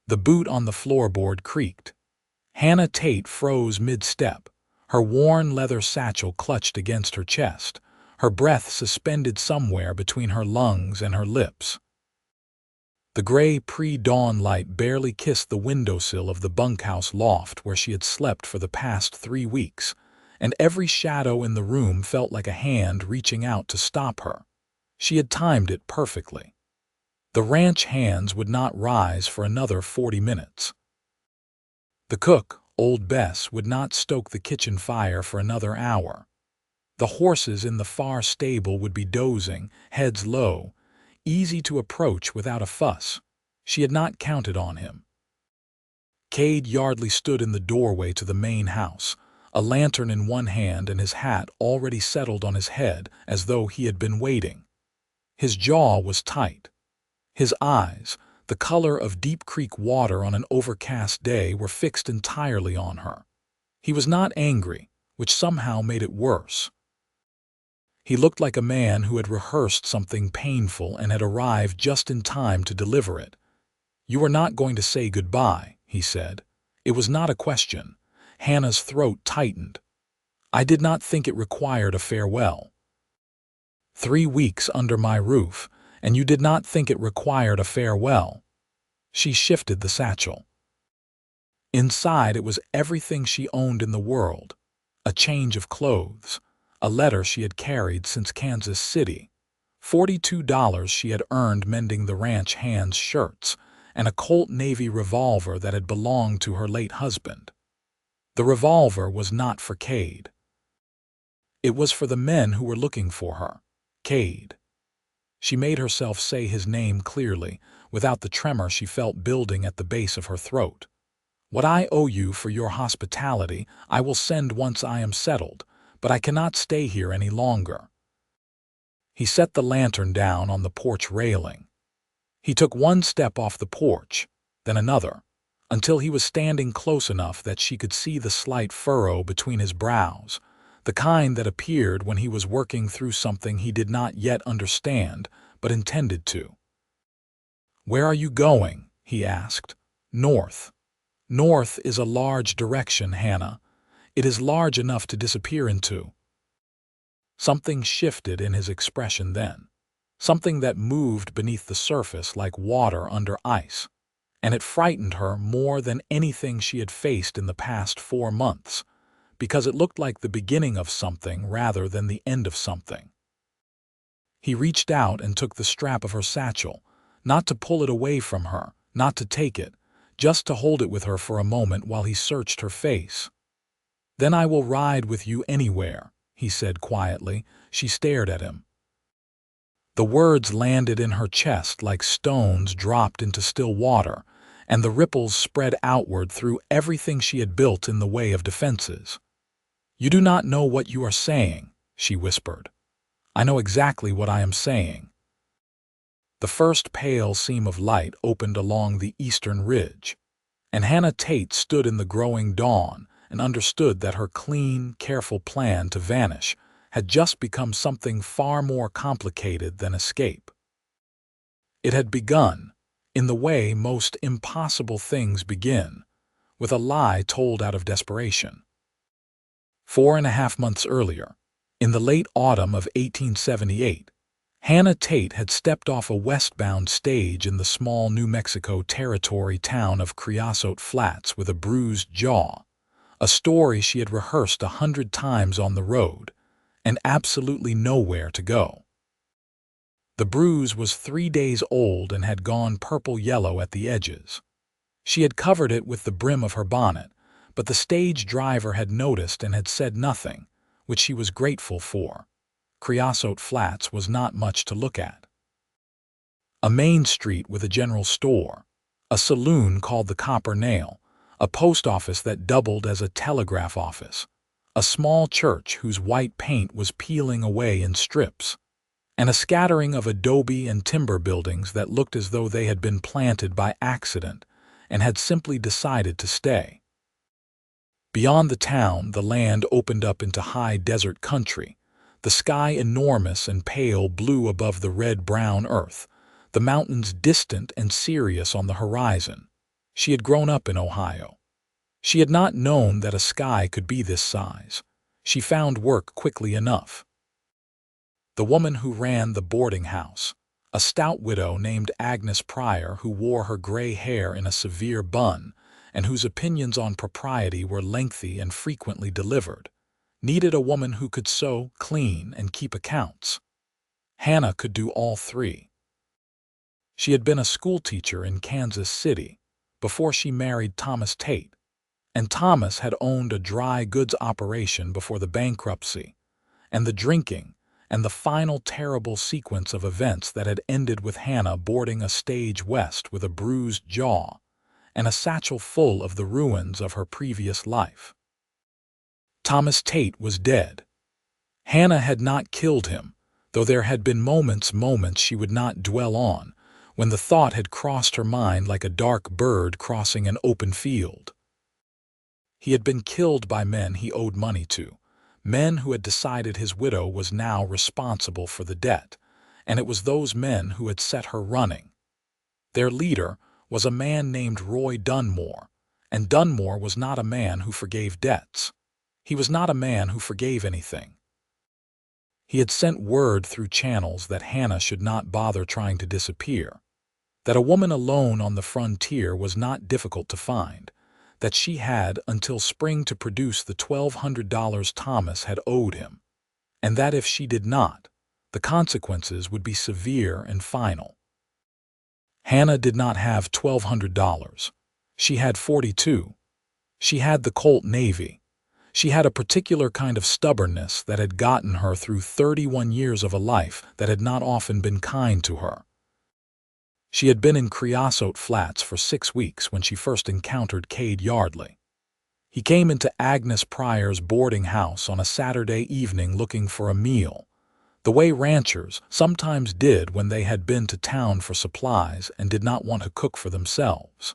The boot on the floorboard creaked. Hannah Tate froze mid-step, her worn leather satchel clutched against her chest, her breath suspended somewhere between her lungs and her lips. The gray pre-dawn light barely kissed the windowsill of the bunkhouse loft where she had slept for the past 3 weeks, and every shadow in the room felt like a hand reaching out to stop her. She had timed it perfectly. The ranch hands would not rise for another 40 minutes. The cook, Old Bess, would not stoke the kitchen fire for another hour. The horses in the far stable would be dozing, heads low, easy to approach without a fuss. She had not counted on him. Kade Yardley stood in the doorway to the main house, a lantern in one hand and his hat already settled on his head as though he had been waiting. His jaw was tight. His eyes, the color of Deep Creek water on an overcast day, were fixed entirely on her. He was not angry, which somehow made it worse. He looked like a man who had rehearsed something painful and had arrived just in time to deliver it. "You are not going to say goodbye," he said. It was not a question. Hannah's throat tightened. "I did not think it required a farewell. 3 weeks under my roof, and you did not think it required a farewell." She shifted the satchel. Inside it was everything she owned in the world: a change of clothes, a letter she had carried since Kansas City, $42 she had earned mending the ranch hands' shirts, and a Colt Navy revolver that had belonged to her late husband. The revolver was not for Kade. It was for the men who were looking for her. Kade. She made herself say his name clearly, without the tremor she felt building at the base of her throat. "What I owe you for your hospitality I will send once I am settled, but I cannot stay here any longer." He set the lantern down on the porch railing. He took one step off the porch, then another, until he was standing close enough that she could see the slight furrow between his brows, the kind that appeared when he was working through something he did not yet understand, but intended to. "Where are you going?" he asked. "North." "North is a large direction, Hannah. It is large enough to disappear into." Something shifted in his expression then, something that moved beneath the surface like water under ice, and it frightened her more than anything she had faced in the past 4 months, because it looked like the beginning of something rather than the end of something. He reached out and took the strap of her satchel, not to pull it away from her, not to take it, just to hold it with her for a moment while he searched her face. "Then I will ride with you anywhere," he said quietly. She stared at him. The words landed in her chest like stones dropped into still water, and the ripples spread outward through everything she had built in the way of defenses. "You do not know what you are saying," she whispered. "I know exactly what I am saying." The first pale seam of light opened along the eastern ridge, and Hannah Tate stood in the growing dawn and understood that her clean, careful plan to vanish had just become something far more complicated than escape. It had begun, in the way most impossible things begin, with a lie told out of desperation. 4.5 months earlier, in the late autumn of 1878, Hannah Tate had stepped off a westbound stage in the small New Mexico Territory town of Creosote Flats with a bruised jaw, a story she had rehearsed 100 times on the road, and absolutely nowhere to go. The bruise was 3 days old and had gone purple-yellow at the edges. She had covered it with the brim of her bonnet, but the stage driver had noticed and had said nothing, which she was grateful for. Creosote Flats was not much to look at. A main street with a general store, a saloon called the Copper Nail, a post office that doubled as a telegraph office, a small church whose white paint was peeling away in strips, and a scattering of adobe and timber buildings that looked as though they had been planted by accident and had simply decided to stay. Beyond the town, the land opened up into high desert country, the sky enormous and pale blue above the red-brown earth, the mountains distant and serious on the horizon. She had grown up in Ohio. She had not known that a sky could be this size. She found work quickly enough. The woman who ran the boarding house, a stout widow named Agnes Pryor who wore her gray hair in a severe bun and whose opinions on propriety were lengthy and frequently delivered, needed a woman who could sew, clean, and keep accounts. Hannah could do all three. She had been a schoolteacher in Kansas City before she married Thomas Tate, and Thomas had owned a dry goods operation before the bankruptcy, and the drinking, and the final terrible sequence of events that had ended with Hannah boarding a stage west with a bruised jaw and a satchel full of the ruins of her previous life. Thomas Tate was dead. Hannah had not killed him, though there had been moments she would not dwell on, when the thought had crossed her mind like a dark bird crossing an open field. He had been killed by men he owed money to, men who had decided his widow was now responsible for the debt, and it was those men who had set her running. Their leader was a man named Roy Dunmore, and Dunmore was not a man who forgave debts. He was not a man who forgave anything. He had sent word through channels that Hannah should not bother trying to disappear, that a woman alone on the frontier was not difficult to find, that she had until spring to produce the $1,200 Thomas had owed him, and that if she did not, the consequences would be severe and final. Hannah did not have $1,200. She had 42. She had the Colt Navy. She had a particular kind of stubbornness that had gotten her through 31 years of a life that had not often been kind to her. She had been in Creosote Flats for 6 weeks when she first encountered Kade Yardley. He came into Agnes Pryor's boarding house on a Saturday evening looking for a meal, the way ranchers sometimes did when they had been to town for supplies and did not want to cook for themselves.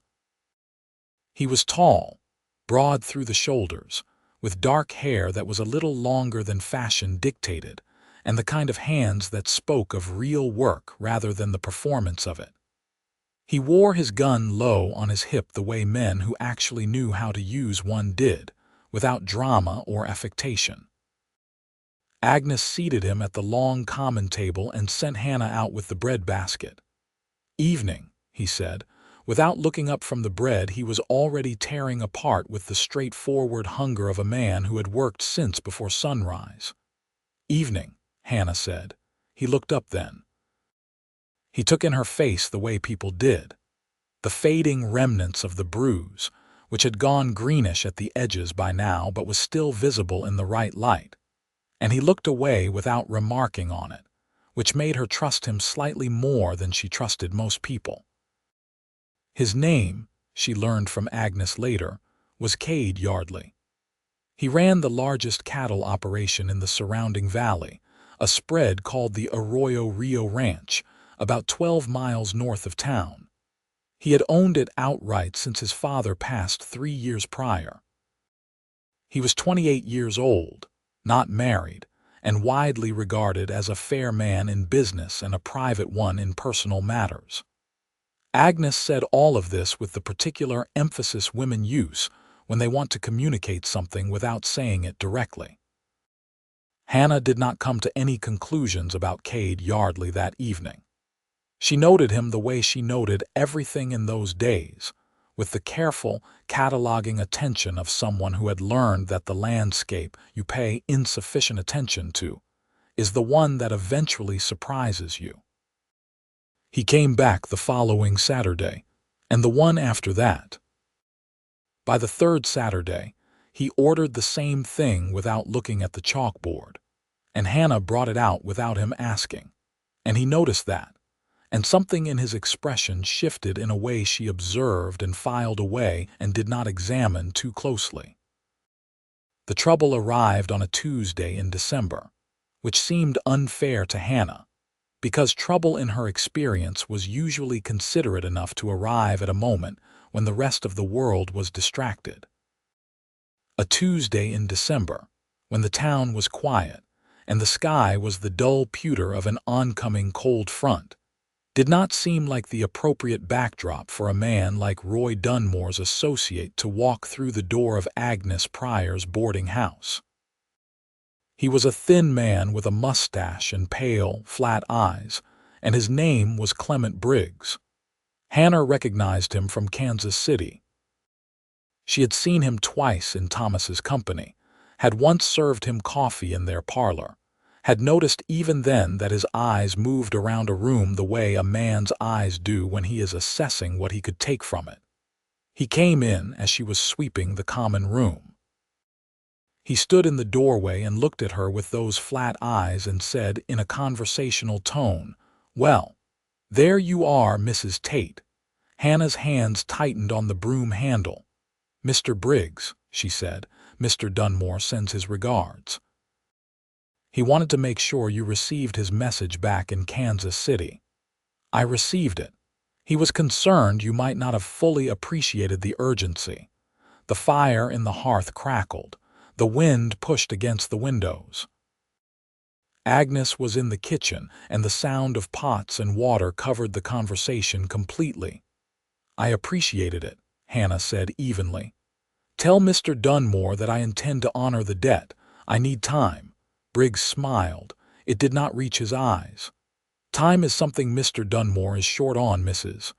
He was tall, broad through the shoulders, with dark hair that was a little longer than fashion dictated, and the kind of hands that spoke of real work rather than the performance of it. He wore his gun low on his hip the way men who actually knew how to use one did, without drama or affectation. Agnes seated him at the long common table and sent Hannah out with the bread basket. "Evening," he said. Without looking up from the bread, he was already tearing apart with the straightforward hunger of a man who had worked since before sunrise. "Evening," Hannah said. He looked up then. He took in her face the way people did, the fading remnants of the bruise, which had gone greenish at the edges by now but was still visible in the right light, and he looked away without remarking on it, which made her trust him slightly more than she trusted most people. His name, she learned from Agnes later, was Kade Yardley. He ran the largest cattle operation in the surrounding valley, a spread called the Arroyo Rio Ranch, about 12 miles north of town. He had owned it outright since his father passed 3 years prior. He was 28 years old, not married, and widely regarded as a fair man in business and a private one in personal matters. Agnes said all of this with the particular emphasis women use when they want to communicate something without saying it directly. Hannah did not come to any conclusions about Kade Yardley that evening. She noted him the way she noted everything in those days, with the careful, cataloging attention of someone who had learned that the landscape you pay insufficient attention to is the one that eventually surprises you. He came back the following Saturday, and the one after that. By the third Saturday, he ordered the same thing without looking at the chalkboard, and Hannah brought it out without him asking, and he noticed that, and something in his expression shifted in a way she observed and filed away and did not examine too closely. The trouble arrived on a Tuesday in December, which seemed unfair to Hannah, because trouble in her experience was usually considerate enough to arrive at a moment when the rest of the world was distracted. A Tuesday in December, when the town was quiet, and the sky was the dull pewter of an oncoming cold front, did not seem like the appropriate backdrop for a man like Roy Dunmore's associate to walk through the door of Agnes Pryor's boarding house. He was a thin man with a mustache and pale, flat eyes, and his name was Clement Briggs. Hannah recognized him from Kansas City. She had seen him twice in Thomas's company, had once served him coffee in their parlor, had noticed even then that his eyes moved around a room the way a man's eyes do when he is assessing what he could take from it. He came in as she was sweeping the common room. He stood in the doorway and looked at her with those flat eyes and said in a conversational tone, "Well, there you are, Mrs. Tate." Hannah's hands tightened on the broom handle. "Mr. Briggs," she said, "Mr. Dunmore sends his regards. He wanted to make sure you received his message back in Kansas City." "I received it. He was concerned you might not have fully appreciated the urgency." The fire in the hearth crackled. The wind pushed against the windows. Agnes was in the kitchen, and the sound of pots and water covered the conversation completely. "I appreciated it," Hannah said evenly. "Tell Mr. Dunmore that I intend to honor the debt. I need time." Briggs smiled. It did not reach his eyes. "Time is something Mr. Dunmore is short on, Mrs.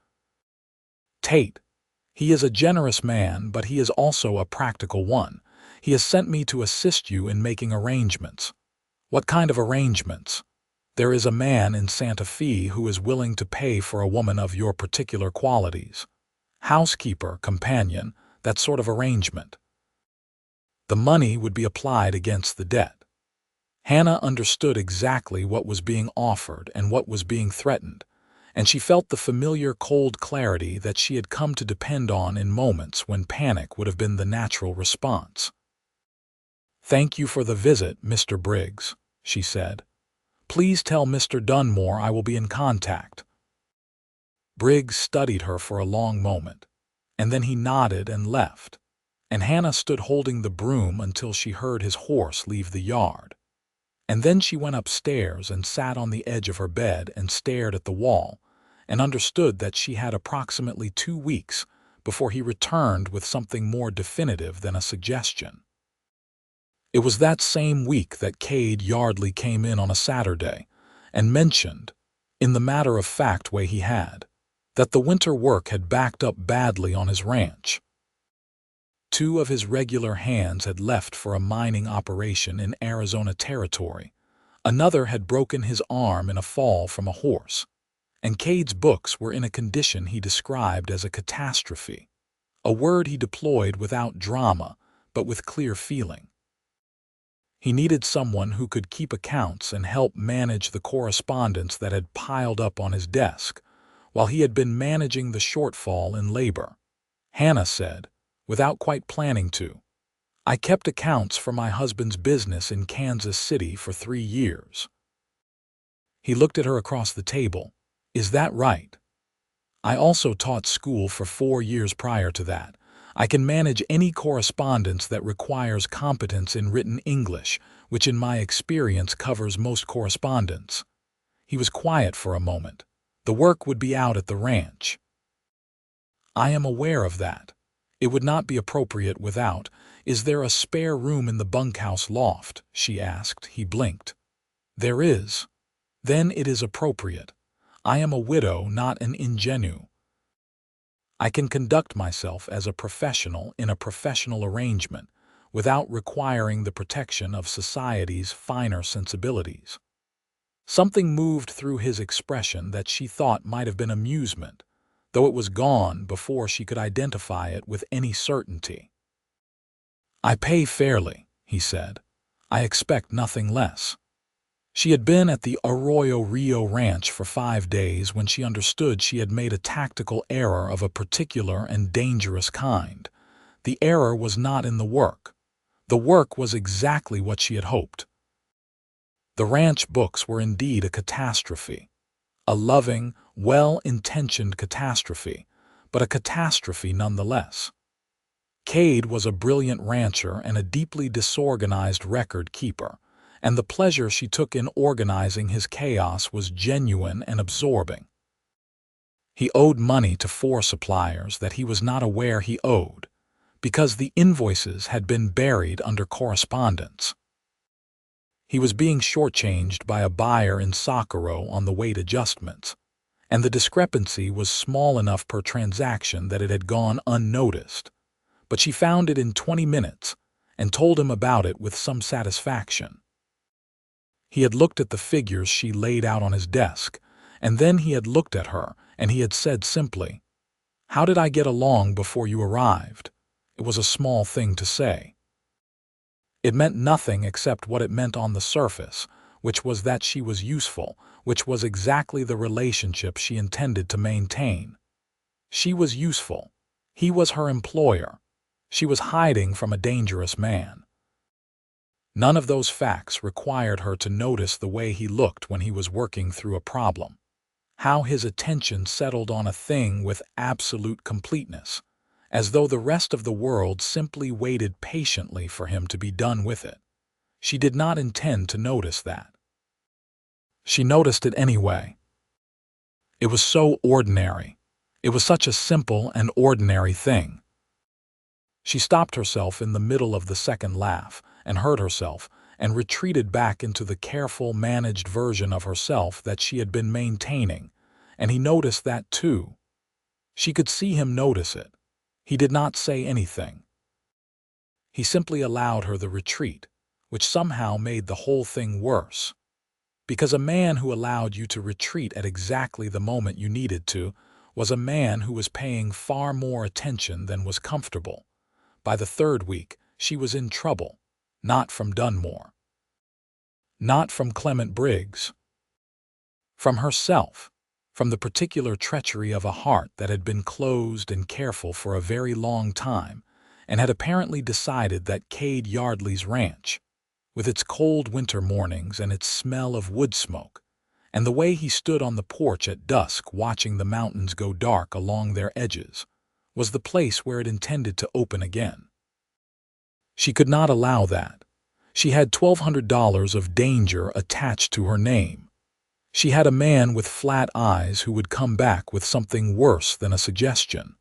Tate. He is a generous man, but he is also a practical one. He has sent me to assist you in making arrangements." "What kind of arrangements?" "There is a man in Santa Fe who is willing to pay for a woman of your particular qualities. Housekeeper, companion, that sort of arrangement. The money would be applied against the debt." Hannah understood exactly what was being offered and what was being threatened, and she felt the familiar cold clarity that she had come to depend on in moments when panic would have been the natural response. "Thank you for the visit, Mr. Briggs," she said. "Please tell Mr. Dunmore I will be in contact." Briggs studied her for a long moment, and then he nodded and left, and Hannah stood holding the broom until she heard his horse leave the yard. And then she went upstairs and sat on the edge of her bed and stared at the wall, and understood that she had approximately 2 weeks before he returned with something more definitive than a suggestion. It was that same week that Kade Yardley came in on a Saturday and mentioned, in the matter-of-fact way he had, that the winter work had backed up badly on his ranch. 2 of his regular hands had left for a mining operation in Arizona Territory. Another had broken his arm in a fall from a horse. And Kade's books were in a condition he described as a catastrophe, a word he deployed without drama, but with clear feeling. He needed someone who could keep accounts and help manage the correspondence that had piled up on his desk, while he had been managing the shortfall in labor. Hannah said, without quite planning to, "I kept accounts for my husband's business in Kansas City for 3 years." He looked at her across the table. "Is that right? I also taught school for 4 years prior to that. I can manage any correspondence that requires competence in written English, which in my experience covers most correspondence." He was quiet for a moment. "The work would be out at the ranch." "I am aware of that. It would not be appropriate without. Is there a spare room in the bunkhouse loft?" she asked. He blinked. "There is." "Then it is appropriate. I am a widow, not an ingenue. I can conduct myself as a professional in a professional arrangement without requiring the protection of society's finer sensibilities." Something moved through his expression that she thought might have been amusement, though it was gone before she could identify it with any certainty. "I pay fairly," he said. "I expect nothing less." She had been at the Arroyo Rio Ranch for 5 days when she understood she had made a tactical error of a particular and dangerous kind. The error was not in the work. The work was exactly what she had hoped. The ranch books were indeed a catastrophe. A loving, well-intentioned catastrophe, but a catastrophe nonetheless. Kade was a brilliant rancher and a deeply disorganized record keeper, and the pleasure she took in organizing his chaos was genuine and absorbing. He owed money to 4 suppliers that he was not aware he owed, because the invoices had been buried under correspondence. He was being shortchanged by a buyer in Sakuro on the weight adjustments, and the discrepancy was small enough per transaction that it had gone unnoticed. But she found it in 20 minutes and told him about it with some satisfaction. He had looked at the figures she laid out on his desk, and then he had looked at her and he had said simply, "How did I get along before you arrived?" It was a small thing to say. It meant nothing except what it meant on the surface, which was that she was useful, which was exactly the relationship she intended to maintain. She was useful. He was her employer. She was hiding from a dangerous man. None of those facts required her to notice the way he looked when he was working through a problem, how his attention settled on a thing with absolute completeness, as though the rest of the world simply waited patiently for him to be done with it. She did not intend to notice that. She noticed it anyway. It was so ordinary. It was such a simple and ordinary thing. She stopped herself in the middle of the second laugh and heard herself and retreated back into the careful, managed version of herself that she had been maintaining, and he noticed that too. She could see him notice it. He did not say anything. He simply allowed her the retreat, which somehow made the whole thing worse. Because a man who allowed you to retreat at exactly the moment you needed to was a man who was paying far more attention than was comfortable. By the 3rd week, she was in trouble, not from Dunmore, not from Clement Briggs, from herself, from the particular treachery of a heart that had been closed and careful for a very long time and had apparently decided that Kade Yardley's ranch, with its cold winter mornings and its smell of wood smoke, and the way he stood on the porch at dusk watching the mountains go dark along their edges, was the place where it intended to open again. She could not allow that. She had $1,200 of danger attached to her name. She had a man with flat eyes who would come back with something worse than a suggestion.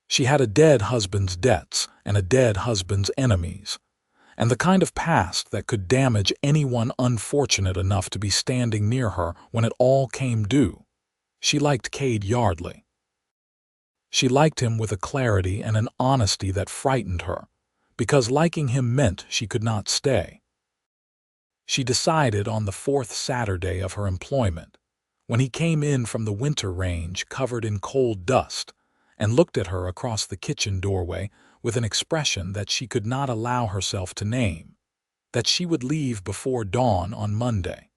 She had a dead husband's debts and a dead husband's enemies, and the kind of past that could damage anyone unfortunate enough to be standing near her when it all came due. She liked Kade Yardley. She liked him with a clarity and an honesty that frightened her, because liking him meant she could not stay. She decided on the 4th Saturday of her employment, when he came in from the winter range covered in cold dust, and looked at her across the kitchen doorway with an expression that she could not allow herself to name, that she would leave before dawn on Monday.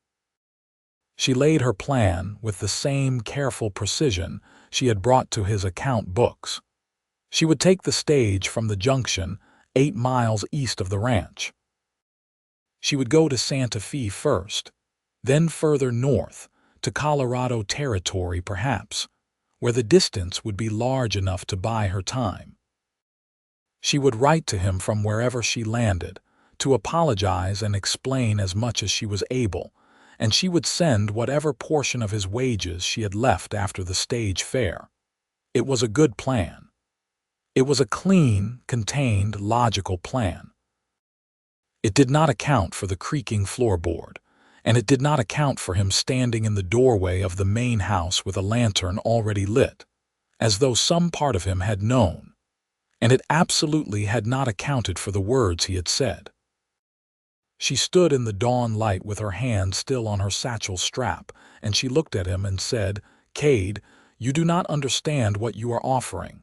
She laid her plan with the same careful precision she had brought to his account books. She would take the stage from the junction 8 miles east of the ranch. She would go to Santa Fe first, then further north, to Colorado Territory perhaps, where the distance would be large enough to buy her time. She would write to him from wherever she landed, to apologize and explain as much as she was able, and she would send whatever portion of his wages she had left after the stage fare. It was a good plan. It was a clean, contained, logical plan. It did not account for the creaking floorboard, and it did not account for him standing in the doorway of the main house with a lantern already lit, as though some part of him had known, and it absolutely had not accounted for the words he had said. She stood in the dawn light with her hand still on her satchel strap, and she looked at him and said, "Kade, you do not understand what you are offering."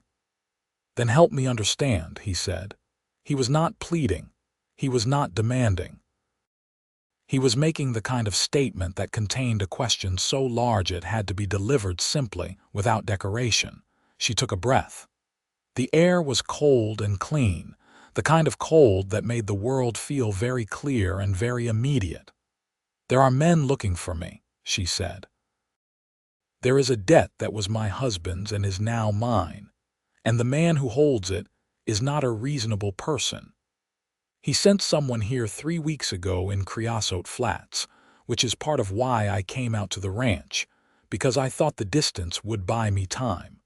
"Then help me understand," he said. He was not pleading. He was not demanding. He was making the kind of statement that contained a question so large it had to be delivered simply, without decoration. She took a breath. The air was cold and clean, the kind of cold that made the world feel very clear and very immediate. "There are men looking for me," she said. "There is a debt that was my husband's and is now mine, and the man who holds it is not a reasonable person. He sent someone here 3 weeks ago in Creosote Flats, which is part of why I came out to the ranch, because I thought the distance would buy me time.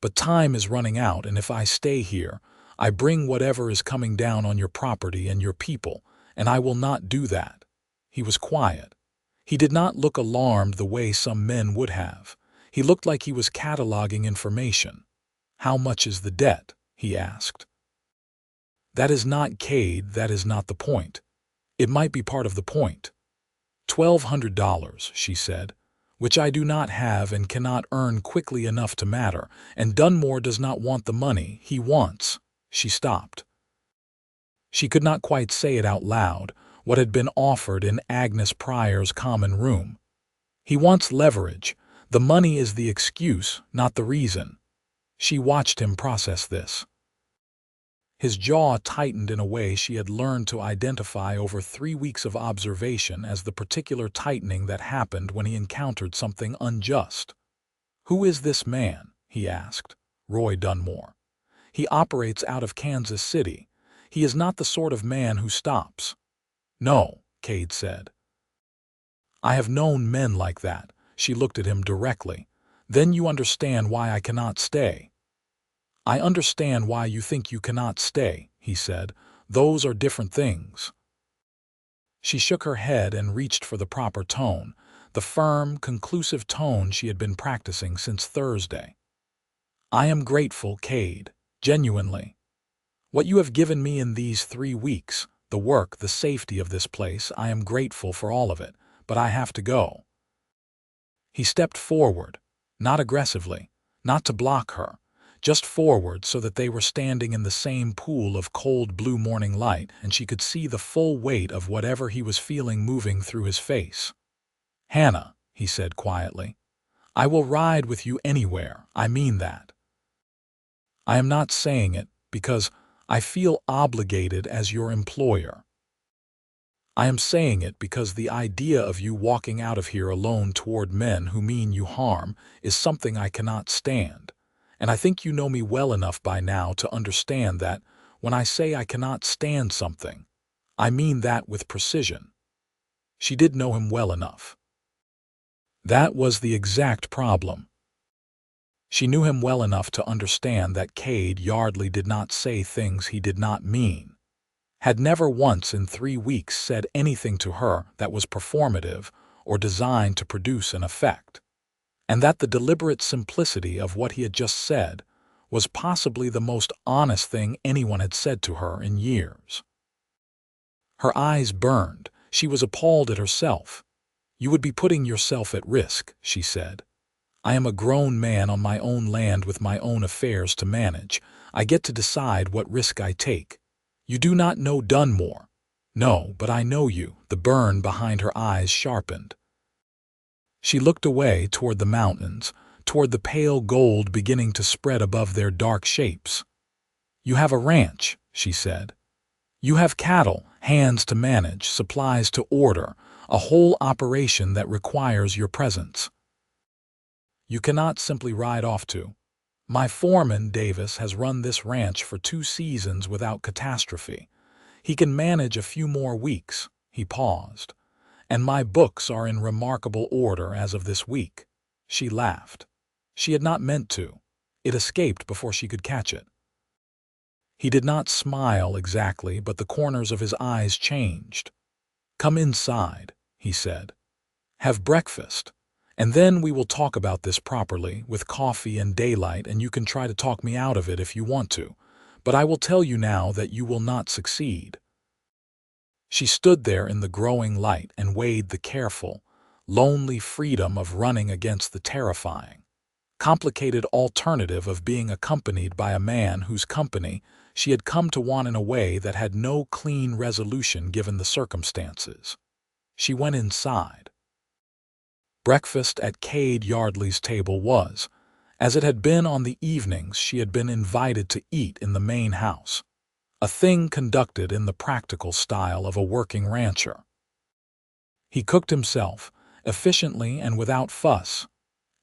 But time is running out, and if I stay here, I bring whatever is coming down on your property and your people, and I will not do that." He was quiet. He did not look alarmed the way some men would have. He looked like he was cataloging information. "How much is the debt?" he asked. "That is not Kade, that is not the point. It might be part of the point." $1,200, she said, "which I do not have and cannot earn quickly enough to matter, and Dunmore does not want the money, he wants—" She stopped. She could not quite say it out loud, what had been offered in Agnes Pryor's common room. "He wants leverage. The money is the excuse, not the reason." She watched him process this. His jaw tightened in a way she had learned to identify over 3 weeks of observation as the particular tightening that happened when he encountered something unjust. "Who is this man?" he asked. "Roy Dunmore. He operates out of Kansas City. He is not the sort of man who stops." "No," Kade said. "I have known men like that." She looked at him directly. "Then you understand why I cannot stay." "I understand why you think you cannot stay," he said. "Those are different things." She shook her head and reached for the proper tone, the firm, conclusive tone she had been practicing since Thursday. "I am grateful, Kade, genuinely. What you have given me in these 3 weeks, the work, the safety of this place, I am grateful for all of it, but I have to go." He stepped forward, not aggressively, not to block her, just forward so that they were standing in the same pool of cold blue morning light and she could see the full weight of whatever he was feeling moving through his face. "Hannah," he said quietly, "I will ride with you anywhere, I mean that. I am not saying it because I feel obligated as your employer. I am saying it because the idea of you walking out of here alone toward men who mean you harm is something I cannot stand. And I think you know me well enough by now to understand that when I say I cannot stand something, I mean that with precision." She did know him well enough. That was the exact problem. She knew him well enough to understand that Kade Yardley did not say things he did not mean, had never once in 3 weeks said anything to her that was performative or designed to produce an effect, and that the deliberate simplicity of what he had just said was possibly the most honest thing anyone had said to her in years. Her eyes burned. She was appalled at herself. "You would be putting yourself at risk," she said. "I am a grown man on my own land with my own affairs to manage. I get to decide what risk I take. You do not know Dunmore." "No, but I know you." The burn behind her eyes sharpened. She looked away toward the mountains, toward the pale gold beginning to spread above their dark shapes. "You have a ranch," she said. "You have cattle, hands to manage, supplies to order, a whole operation that requires your presence. You cannot simply ride off to. My foreman, Davis, has run this ranch for 2 seasons without catastrophe. He can manage a few more weeks." He paused. "And my books are in remarkable order as of this week." She laughed. She had not meant to. It escaped before she could catch it. He did not smile exactly, but the corners of his eyes changed. "Come inside," he said. "Have breakfast. And then we will talk about this properly, with coffee and daylight, and you can try to talk me out of it if you want to. But I will tell you now that you will not succeed." She stood there in the growing light and weighed the careful, lonely freedom of running against the terrifying, complicated alternative of being accompanied by a man whose company she had come to want in a way that had no clean resolution given the circumstances. She went inside. Breakfast at Kade Yardley's table was, as it had been on the evenings she had been invited to eat in the main house, a thing conducted in the practical style of a working rancher. He cooked himself, efficiently and without fuss,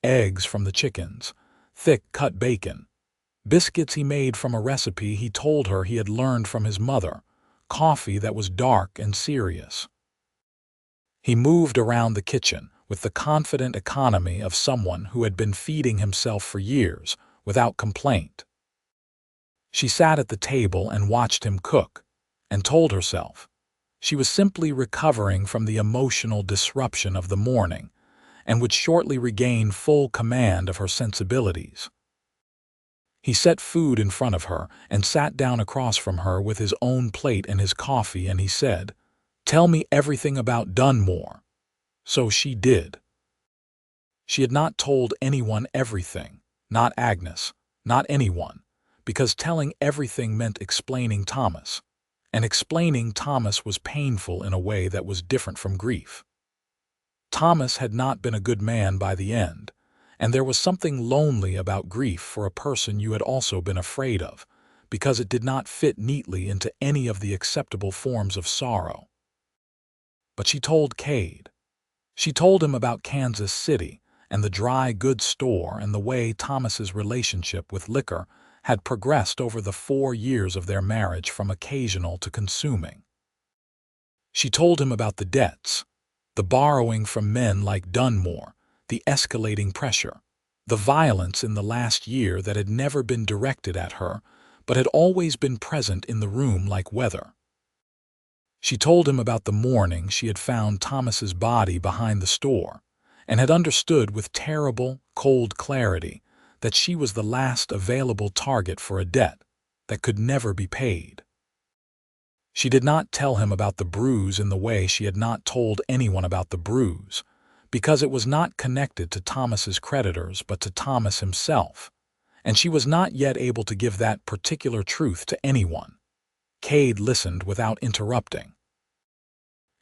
eggs from the chickens, thick-cut bacon, biscuits he made from a recipe he told her he had learned from his mother, coffee that was dark and serious. He moved around the kitchen, with the confident economy of someone who had been feeding himself for years, without complaint. She sat at the table and watched him cook, and told herself she was simply recovering from the emotional disruption of the morning, and would shortly regain full command of her sensibilities. He set food in front of her and sat down across from her with his own plate and his coffee, and he said, "Tell me everything about Dunmore." So she did. She had not told anyone everything, not Agnes, not anyone, because telling everything meant explaining Thomas, and explaining Thomas was painful in a way that was different from grief. Thomas had not been a good man by the end, and there was something lonely about grief for a person you had also been afraid of, because it did not fit neatly into any of the acceptable forms of sorrow. But she told Kade. She told him about Kansas City and the dry goods store and the way Thomas's relationship with liquor had progressed over the 4 years of their marriage from occasional to consuming. She told him about the debts, the borrowing from men like Dunmore, the escalating pressure, the violence in the last year that had never been directed at her, but had always been present in the room like weather. She told him about the morning she had found Thomas's body behind the store, and had understood with terrible, cold clarity that she was the last available target for a debt that could never be paid. She did not tell him about the bruise in the way she had not told anyone about the bruise, because it was not connected to Thomas's creditors but to Thomas himself, and she was not yet able to give that particular truth to anyone. Kade listened without interrupting.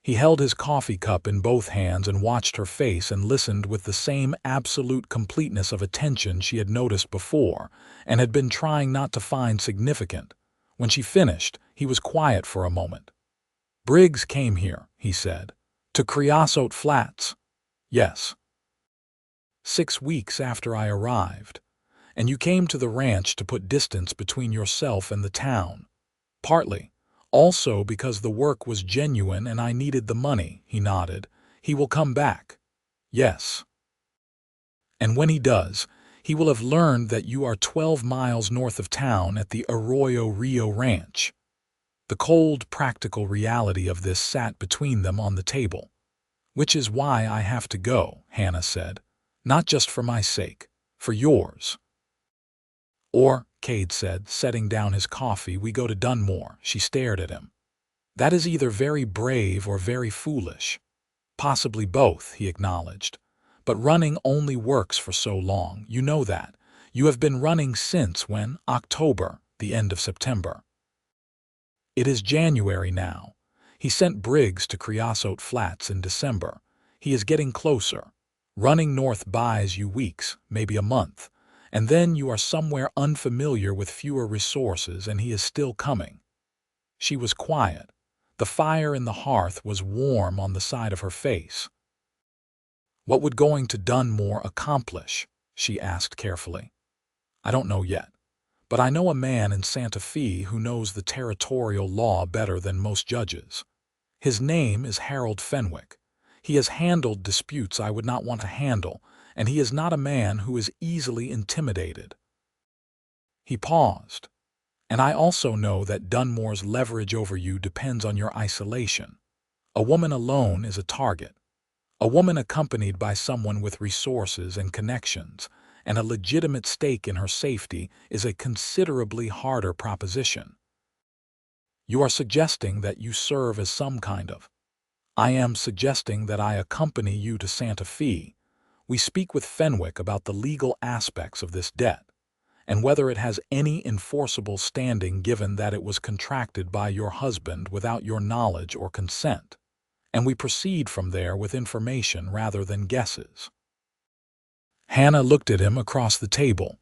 He held his coffee cup in both hands and watched her face and listened with the same absolute completeness of attention she had noticed before and had been trying not to find significant. When she finished, he was quiet for a moment. "Briggs came here," he said. "To Creosote Flats." "Yes." "6 weeks after I arrived. And you came to the ranch to put distance between yourself and the town. Partly. Also because the work was genuine and I needed the money," he nodded. "He will come back." "Yes." "And when he does, he will have learned that you are 12 miles north of town at the Arroyo Rio Ranch." The cold, practical reality of this sat between them on the table. "Which is why I have to go," Hannah said. "Not just for my sake, for yours." "Or," Kade said, setting down his coffee, "we go to Dunmore." She stared at him. "That is either very brave or very foolish." "Possibly both," he acknowledged. "But running only works for so long, you know that. You have been running since when? October, the end of September. It is January now. He sent Briggs to Creosote Flats in December. He is getting closer. Running north buys you weeks, maybe a month. And then you are somewhere unfamiliar with fewer resources, and he is still coming." She was quiet. The fire in the hearth was warm on the side of her face. "What would going to Dunmore accomplish?" she asked carefully. "I don't know yet. But I know a man in Santa Fe who knows the territorial law better than most judges. His name is Harold Fenwick. He has handled disputes I would not want to handle, and he is not a man who is easily intimidated." He paused. "And I also know that Dunmore's leverage over you depends on your isolation. A woman alone is a target. A woman accompanied by someone with resources and connections and a legitimate stake in her safety is a considerably harder proposition." "You are suggesting that you serve as some kind of—" "I am suggesting that I accompany you to Santa Fe. We speak with Fenwick about the legal aspects of this debt, and whether it has any enforceable standing given that it was contracted by your husband without your knowledge or consent, and we proceed from there with information rather than guesses." Hannah looked at him across the table.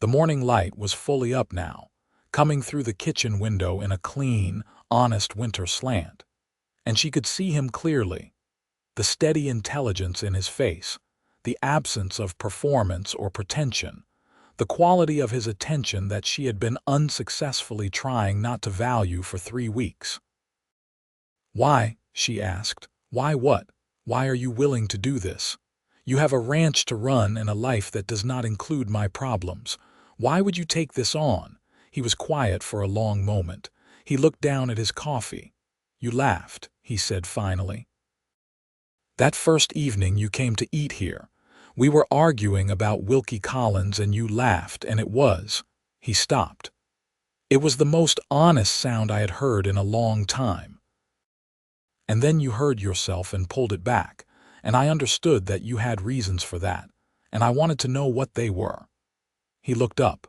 The morning light was fully up now, coming through the kitchen window in a clean, honest winter slant, and she could see him clearly. The steady intelligence in his face, the absence of performance or pretension, the quality of his attention that she had been unsuccessfully trying not to value for 3 weeks. "Why?" she asked. "Why what? Why are you willing to do this? You have a ranch to run and a life that does not include my problems. Why would you take this on?" He was quiet for a long moment. He looked down at his coffee. "You laughed," he said finally. "That first evening you came to eat here. We were arguing about Wilkie Collins and you laughed, and it was—" He stopped. "It was the most honest sound I had heard in a long time. And then you heard yourself and pulled it back, and I understood that you had reasons for that, and I wanted to know what they were." He looked up.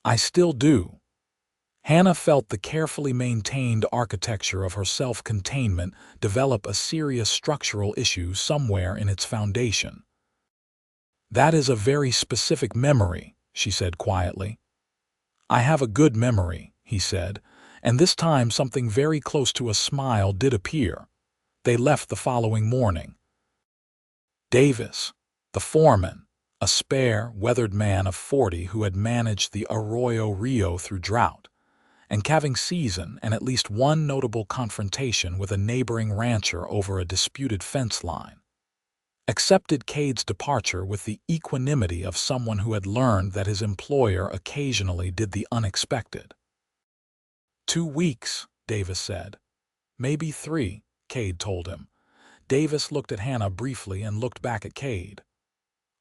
"I still do." Hannah felt the carefully maintained architecture of her self-containment develop a serious structural issue somewhere in its foundation. "That is a very specific memory," she said quietly. "I have a good memory," he said, and this time something very close to a smile did appear. They left the following morning. Davis, the foreman, a spare, weathered man of 40 who had managed the Arroyo Rio through drought, and calving season and at least one notable confrontation with a neighboring rancher over a disputed fence line, accepted Kade's departure with the equanimity of someone who had learned that his employer occasionally did the unexpected. 2 weeks, Davis said. "Maybe 3, Kade told him. Davis looked at Hannah briefly and looked back at Kade.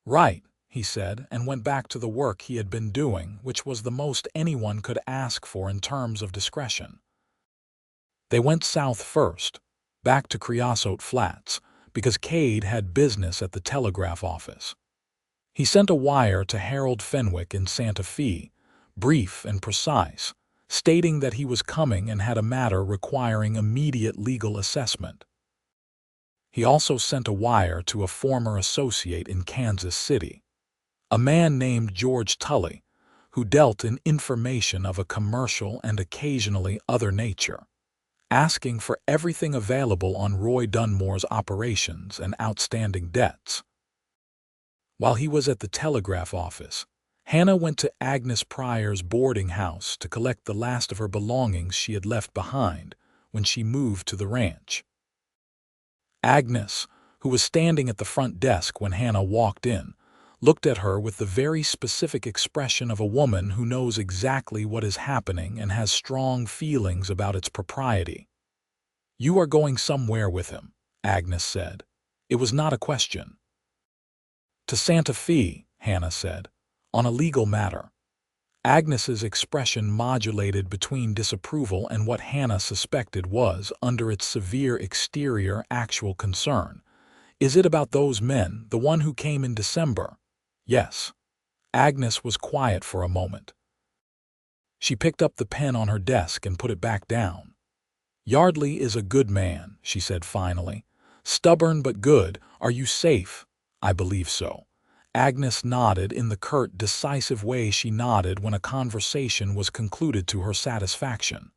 "Right," he said, and went back to the work he had been doing, which was the most anyone could ask for in terms of discretion. They went south first, back to Creosote Flats, because Kade had business at the telegraph office. He sent a wire to Harold Fenwick in Santa Fe, brief and precise, stating that he was coming and had a matter requiring immediate legal assessment. He also sent a wire to a former associate in Kansas City, a man named George Tully, who dealt in information of a commercial and occasionally other nature, asking for everything available on Roy Dunmore's operations and outstanding debts. While he was at the telegraph office, Hannah went to Agnes Pryor's boarding house to collect the last of her belongings she had left behind when she moved to the ranch. Agnes, who was standing at the front desk when Hannah walked in, looked at her with the very specific expression of a woman who knows exactly what is happening and has strong feelings about its propriety. "You are going somewhere with him," Agnes said. It was not a question. "To Santa Fe," Hannah said, "on a legal matter." Agnes's expression modulated between disapproval and what Hannah suspected was, under its severe exterior, actual concern. "Is it about those men, the one who came in December?" "Yes." Agnes was quiet for a moment. She picked up the pen on her desk and put it back down. "Yardley is a good man," she said finally. "Stubborn but good. Are you safe?" "I believe so." Agnes nodded in the curt, decisive way she nodded when a conversation was concluded to her satisfaction.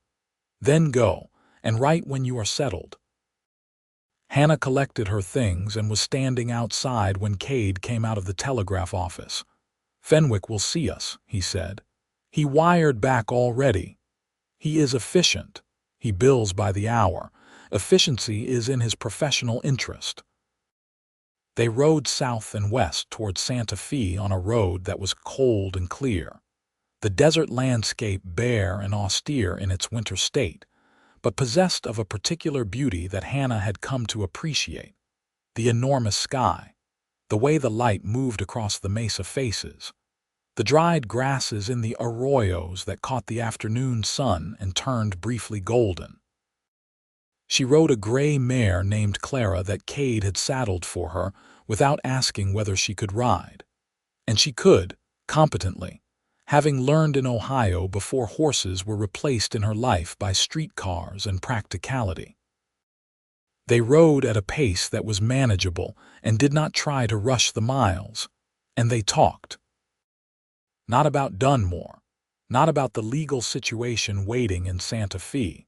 "Then go, and write when you are settled." Hannah collected her things and was standing outside when Kade came out of the telegraph office. "Fenwick will see us," he said. "He wired back already. He is efficient. He bills by the hour. Efficiency is in his professional interest." They rode south and west toward Santa Fe on a road that was cold and clear, the desert landscape bare and austere in its winter state, but possessed of a particular beauty that Hannah had come to appreciate: the enormous sky, the way the light moved across the mesa faces, the dried grasses in the arroyos that caught the afternoon sun and turned briefly golden. She rode a gray mare named Clara that Kade had saddled for her without asking whether she could ride. And she could, competently, having learned in Ohio before horses were replaced in her life by streetcars and practicality. They rode at a pace that was manageable and did not try to rush the miles, and they talked. Not about Dunmore, not about the legal situation waiting in Santa Fe,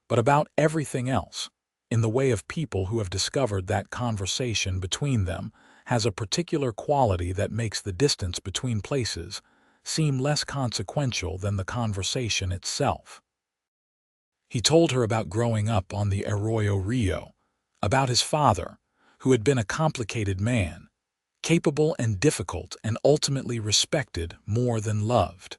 but about everything else, in the way of people who have discovered that conversation between them has a particular quality that makes the distance between places seem less consequential than the conversation itself. He told her about growing up on the Arroyo Rio, about his father, who had been a complicated man, capable and difficult and ultimately respected more than loved.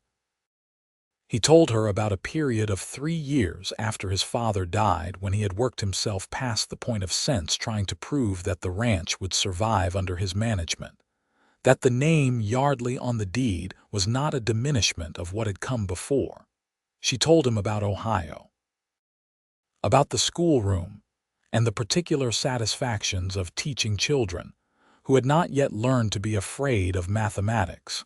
He told her about a period of 3 years after his father died when he had worked himself past the point of sense trying to prove that the ranch would survive under his management, that the name Yardley on the deed was not a diminishment of what had come before. She told him about Ohio, about the schoolroom, and the particular satisfactions of teaching children who had not yet learned to be afraid of mathematics,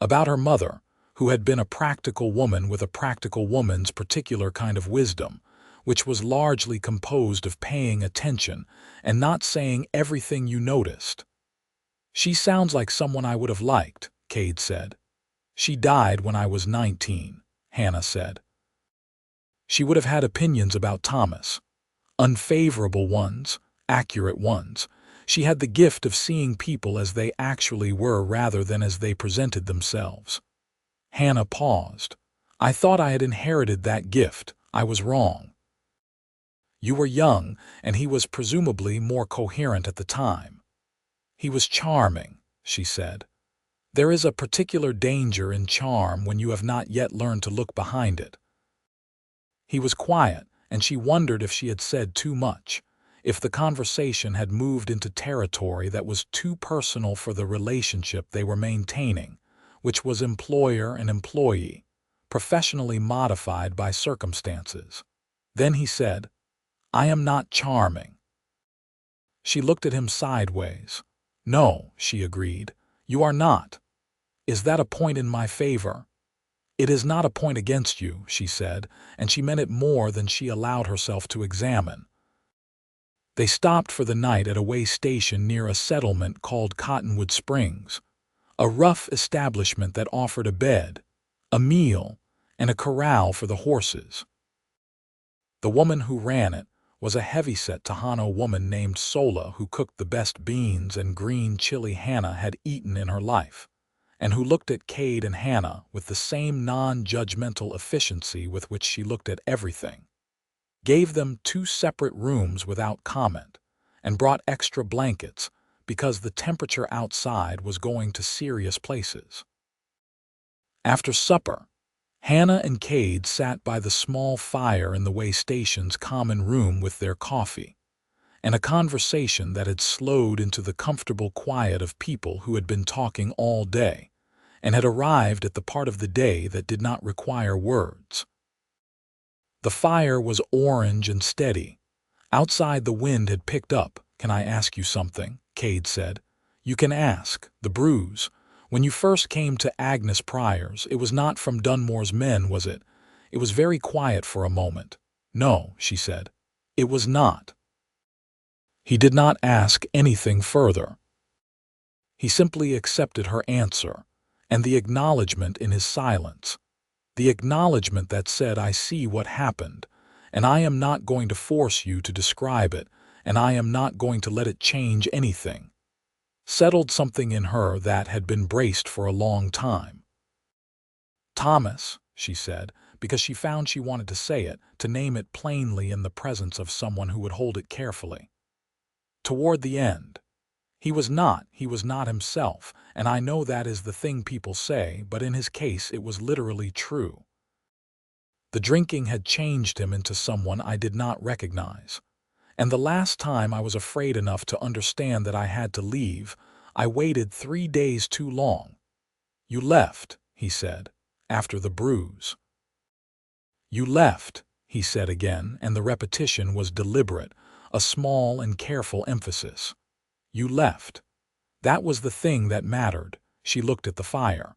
about her mother, who had been a practical woman with a practical woman's particular kind of wisdom, which was largely composed of paying attention and not saying everything you noticed. "She sounds like someone I would have liked," Kade said. "She died when I was 19, Hannah said. She would have had opinions about Thomas. Unfavorable ones, accurate ones. She had the gift of seeing people as they actually were rather than as they presented themselves." Hannah paused. "I thought I had inherited that gift. I was wrong." "You were young, and he was presumably more coherent at the time." "He was charming," she said. "There is a particular danger in charm when you have not yet learned to look behind it." He was quiet, and she wondered if she had said too much, if the conversation had moved into territory that was too personal for the relationship they were maintaining, which was employer and employee, professionally modified by circumstances. Then he said, "I am not charming." She looked at him sideways. "No," she agreed, "you are not. Is that a point in my favor?" "It is not a point against you," she said, and she meant it more than she allowed herself to examine. They stopped for the night at a way station near a settlement called Cottonwood Springs, a rough establishment that offered a bed, a meal, and a corral for the horses. The woman who ran it was a heavyset Tejano woman named Sola who cooked the best beans and green chili Hannah had eaten in her life, and who looked at Kade and Hannah with the same non-judgmental efficiency with which she looked at everything, gave them 2 separate rooms without comment, and brought extra blankets because the temperature outside was going to serious places. After supper, Hannah and Kade sat by the small fire in the way station's common room with their coffee, and a conversation that had slowed into the comfortable quiet of people who had been talking all day and had arrived at the part of the day that did not require words. The fire was orange and steady. Outside the wind had picked up. "Can I ask you something?" Kade said. "You can ask. The bruise. When you first came to Agnes Pryor's, it was not from Dunmore's men, was it? It was very quiet for a moment." "No," she said. "It was not." He did not ask anything further. He simply accepted her answer, and the acknowledgement in his silence. The acknowledgement that said, "I see what happened, and I am not going to force you to describe it, and I am not going to let it change anything," settled something in her that had been braced for a long time. "Thomas," she said, because she found she wanted to say it, to name it plainly in the presence of someone who would hold it carefully. "Toward the end. He was not himself, and I know that is the thing people say, but in his case it was literally true. The drinking had changed him into someone I did not recognize. And the last time I was afraid enough to understand that I had to leave, I waited 3 days too long. You left," he said, "after the bruise." "You left," he said again, and the repetition was deliberate, a small and careful emphasis. "You left. That was the thing that mattered." She looked at the fire.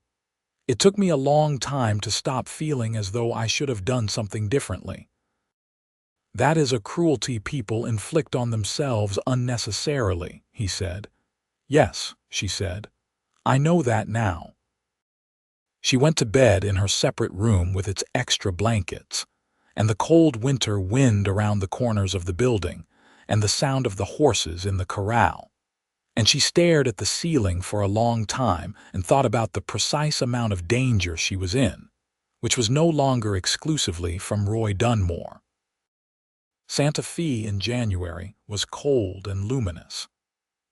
"It took me a long time to stop feeling as though I should have done something differently." "That is a cruelty people inflict on themselves unnecessarily," he said. "Yes," she said. "I know that now." She went to bed in her separate room with its extra blankets, and the cold winter wind around the corners of the building, and the sound of the horses in the corral. And she stared at the ceiling for a long time and thought about the precise amount of danger she was in, which was no longer exclusively from Roy Dunmore. Santa Fe in January was cold and luminous.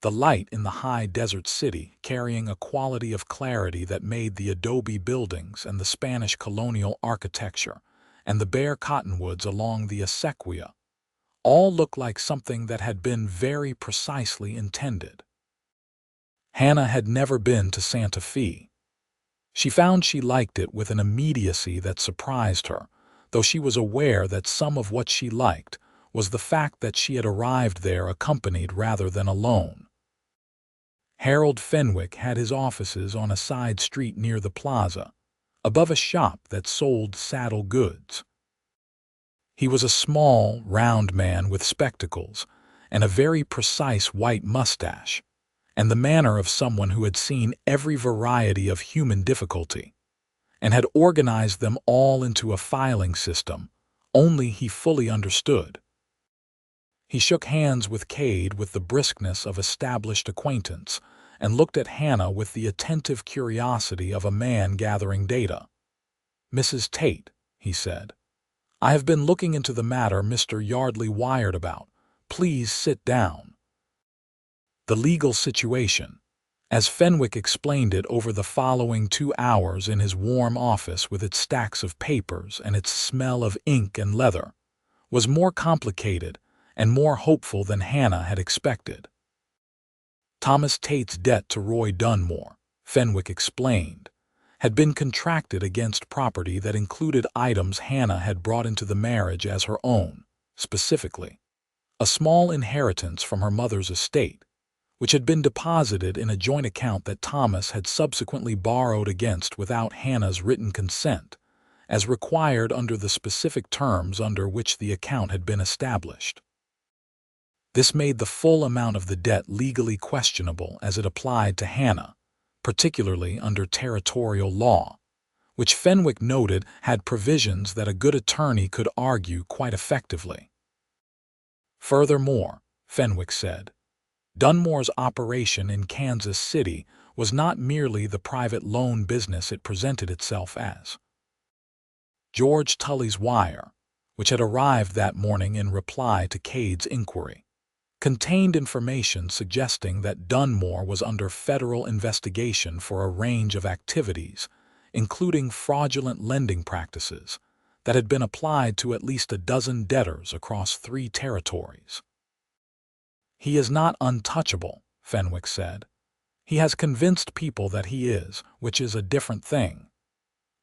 The light in the high desert city carrying a quality of clarity that made the adobe buildings and the Spanish colonial architecture and the bare cottonwoods along the acequia all look like something that had been very precisely intended. Hannah had never been to Santa Fe. She found she liked it with an immediacy that surprised her, though she was aware that some of what she liked was the fact that she had arrived there accompanied rather than alone. Harold Fenwick had his offices on a side street near the plaza, above a shop that sold saddle goods. He was a small, round man with spectacles and a very precise white mustache, and the manner of someone who had seen every variety of human difficulty, and had organized them all into a filing system only he fully understood. He shook hands with Kade with the briskness of established acquaintance, and looked at Hannah with the attentive curiosity of a man gathering data. "Mrs. Tate," he said, "I have been looking into the matter Mr. Yardley wired about. Please sit down." The legal situation, as Fenwick explained it over the following 2 hours in his warm office with its stacks of papers and its smell of ink and leather, was more complicated and more hopeful than Hannah had expected. Thomas Tate's debt to Roy Dunmore, Fenwick explained, had been contracted against property that included items Hannah had brought into the marriage as her own, specifically a small inheritance from her mother's estate, which had been deposited in a joint account that Thomas had subsequently borrowed against without Hannah's written consent, as required under the specific terms under which the account had been established. This made the full amount of the debt legally questionable as it applied to Hannah, particularly under territorial law, which Fenwick noted had provisions that a good attorney could argue quite effectively. Furthermore, Fenwick said, Dunmore's operation in Kansas City was not merely the private loan business it presented itself as. George Tully's wire, which had arrived that morning in reply to Kade's inquiry, contained information suggesting that Dunmore was under federal investigation for a range of activities, including fraudulent lending practices, that had been applied to at least a dozen debtors across 3 territories. "He is not untouchable," Fenwick said. "He has convinced people that he is, which is a different thing.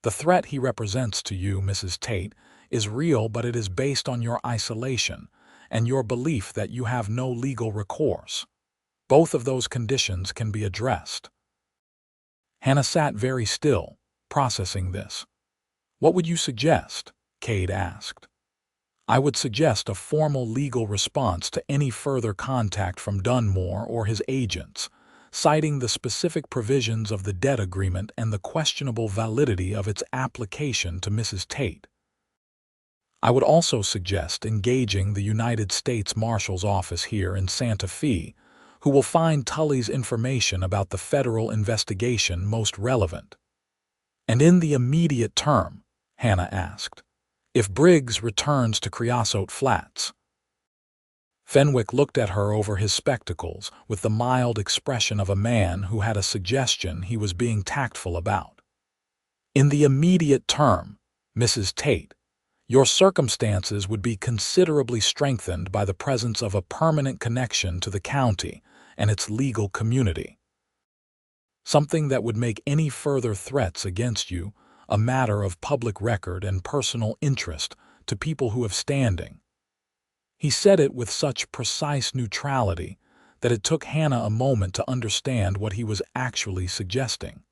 The threat he represents to you, Mrs. Tate, is real, but it is based on your isolation and your belief that you have no legal recourse. Both of those conditions can be addressed." Hannah sat very still, processing this. "What would you suggest?" Kade asked. "I would suggest a formal legal response to any further contact from Dunmore or his agents, citing the specific provisions of the debt agreement and the questionable validity of its application to Mrs. Tate. I would also suggest engaging the United States Marshal's office here in Santa Fe, who will find Tully's information about the federal investigation most relevant." "And in the immediate term," Hannah asked, "if Briggs returns to Creosote Flats?" Fenwick looked at her over his spectacles with the mild expression of a man who had a suggestion he was being tactful about. "In the immediate term, Mrs. Tate, your circumstances would be considerably strengthened by the presence of a permanent connection to the county and its legal community. Something that would make any further threats against you a matter of public record and personal interest to people who have standing." He said it with such precise neutrality that it took Hannah a moment to understand what he was actually suggesting.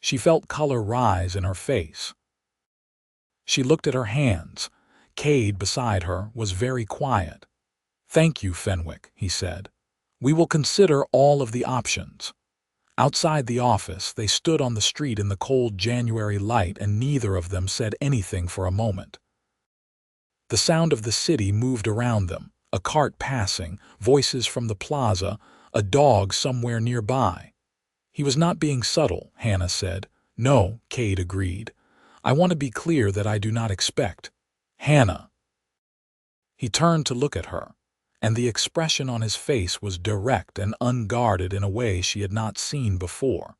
She felt color rise in her face. She looked at her hands. Kade, beside her, was very quiet. "Thank you, Fenwick," he said. "We will consider all of the options." Outside the office, they stood on the street in the cold January light, and neither of them said anything for a moment. The sound of the city moved around them, a cart passing, voices from the plaza, a dog somewhere nearby. "He was not being subtle," Hannah said. "No," Kade agreed. "I want to be clear that I do not expect—" "Hannah." He turned to look at her, and the expression on his face was direct and unguarded in a way she had not seen before.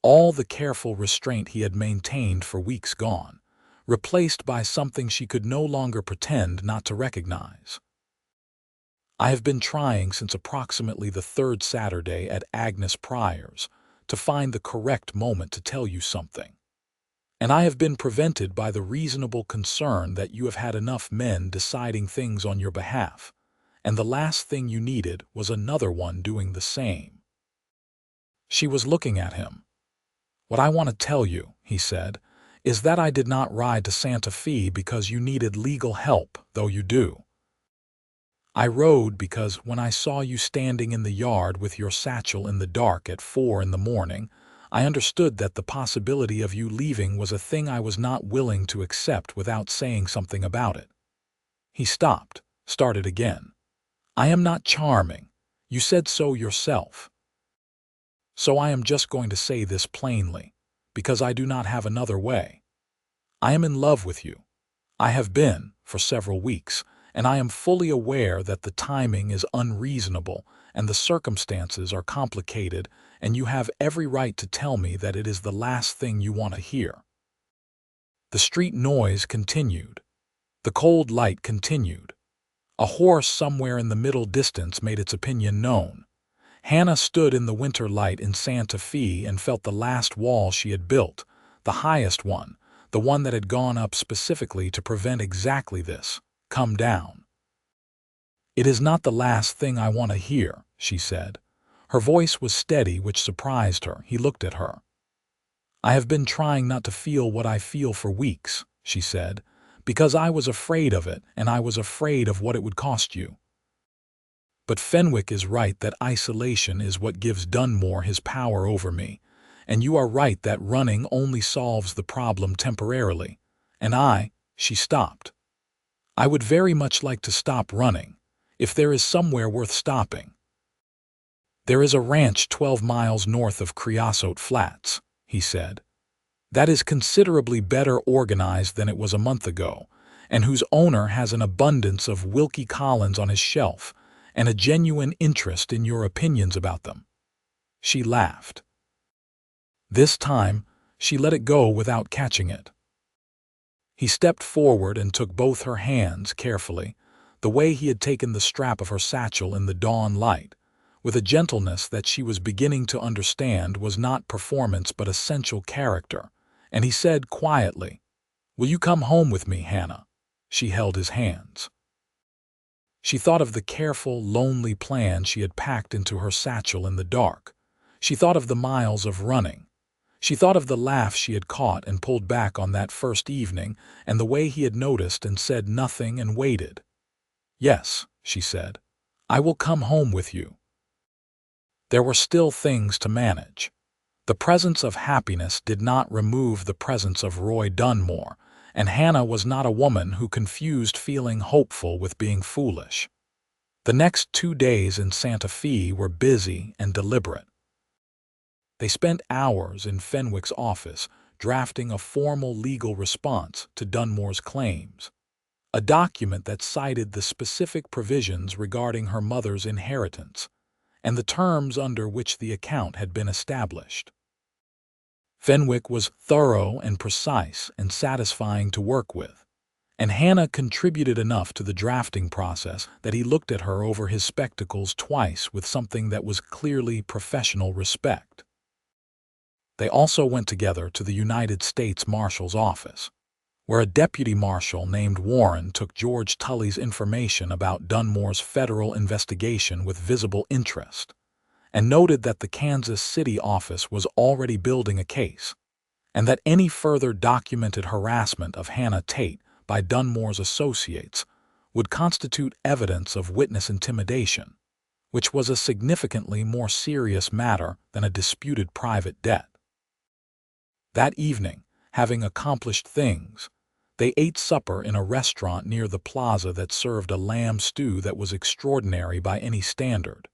All the careful restraint he had maintained for weeks gone, replaced by something she could no longer pretend not to recognize. I have been trying since approximately the third Saturday at Agnes Pryor's to find the correct moment to tell you something. And I have been prevented by the reasonable concern that you have had enough men deciding things on your behalf, and the last thing you needed was another one doing the same. She was looking at him. What I want to tell you, he said, is that I did not ride to Santa Fe because you needed legal help, though you do. I rode because when I saw you standing in the yard with your satchel in the dark at 4 in the morning, I understood that the possibility of you leaving was a thing I was not willing to accept without saying something about it. He stopped, started again. I am not charming. You said so yourself. So I am just going to say this plainly, because I do not have another way. I am in love with you. I have been, for several weeks, and I am fully aware that the timing is unreasonable and the circumstances are complicated, and you have every right to tell me that it is the last thing you want to hear. The street noise continued. The cold light continued. A horse somewhere in the middle distance made its opinion known. Hannah stood in the winter light in Santa Fe and felt the last wall she had built, the highest one, the one that had gone up specifically to prevent exactly this, come down. It is not the last thing I want to hear, she said. Her voice was steady, which surprised her. He looked at her. I have been trying not to feel what I feel for weeks, she said, because I was afraid of it, and I was afraid of what it would cost you. But Fenwick is right that isolation is what gives Dunmore his power over me, and you are right that running only solves the problem temporarily. And she stopped. I would very much like to stop running, if there is somewhere worth stopping. There is a ranch 12 miles north of Creosote Flats, he said. That is considerably better organized than it was a month ago, and whose owner has an abundance of Wilkie Collins on his shelf, and a genuine interest in your opinions about them. She laughed. This time, she let it go without catching it. He stepped forward and took both her hands carefully, the way he had taken the strap of her satchel in the dawn light, with a gentleness that she was beginning to understand was not performance but essential character, and he said quietly, "Will you come home with me, Hannah?" She held his hands. She thought of the careful, lonely plan she had packed into her satchel in the dark. She thought of the miles of running. She thought of the laugh she had caught and pulled back on that first evening, and the way he had noticed and said nothing and waited. "Yes," she said, "I will come home with you." There were still things to manage. The presence of happiness did not remove the presence of Roy Dunmore, and Hannah was not a woman who confused feeling hopeful with being foolish. The next 2 days in Santa Fe were busy and deliberate. They spent hours in Fenwick's office drafting a formal legal response to Dunmore's claims, a document that cited the specific provisions regarding her mother's inheritance and the terms under which the account had been established. Fenwick was thorough and precise and satisfying to work with, and Hannah contributed enough to the drafting process that he looked at her over his spectacles twice with something that was clearly professional respect. They also went together to the United States Marshal's office, where a deputy marshal named Warren took George Tully's information about Dunmore's federal investigation with visible interest, and noted that the Kansas City office was already building a case, and that any further documented harassment of Hannah Tate by Dunmore's associates would constitute evidence of witness intimidation, which was a significantly more serious matter than a disputed private debt. That evening, having accomplished things, they ate supper in a restaurant near the plaza that served a lamb stew that was extraordinary by any standard,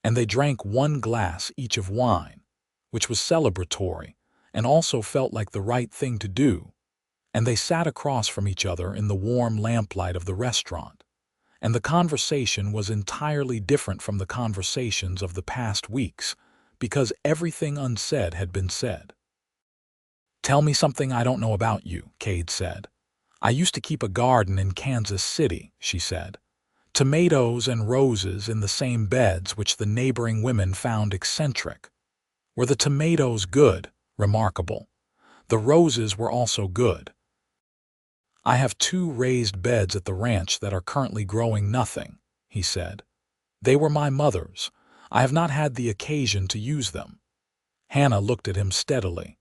and they drank 1 glass each of wine, which was celebratory and also felt like the right thing to do, and they sat across from each other in the warm lamplight of the restaurant, and the conversation was entirely different from the conversations of the past weeks, because everything unsaid had been said. "Tell me something I don't know about you," Kade said. "I used to keep a garden in Kansas City," she said. "Tomatoes and roses in the same beds which the neighboring women found eccentric. Were the tomatoes good? Remarkable. The roses were also good. I have 2 raised beds at the ranch that are currently growing nothing," he said. "They were my mother's. I have not had the occasion to use them." Hannah looked at him steadily.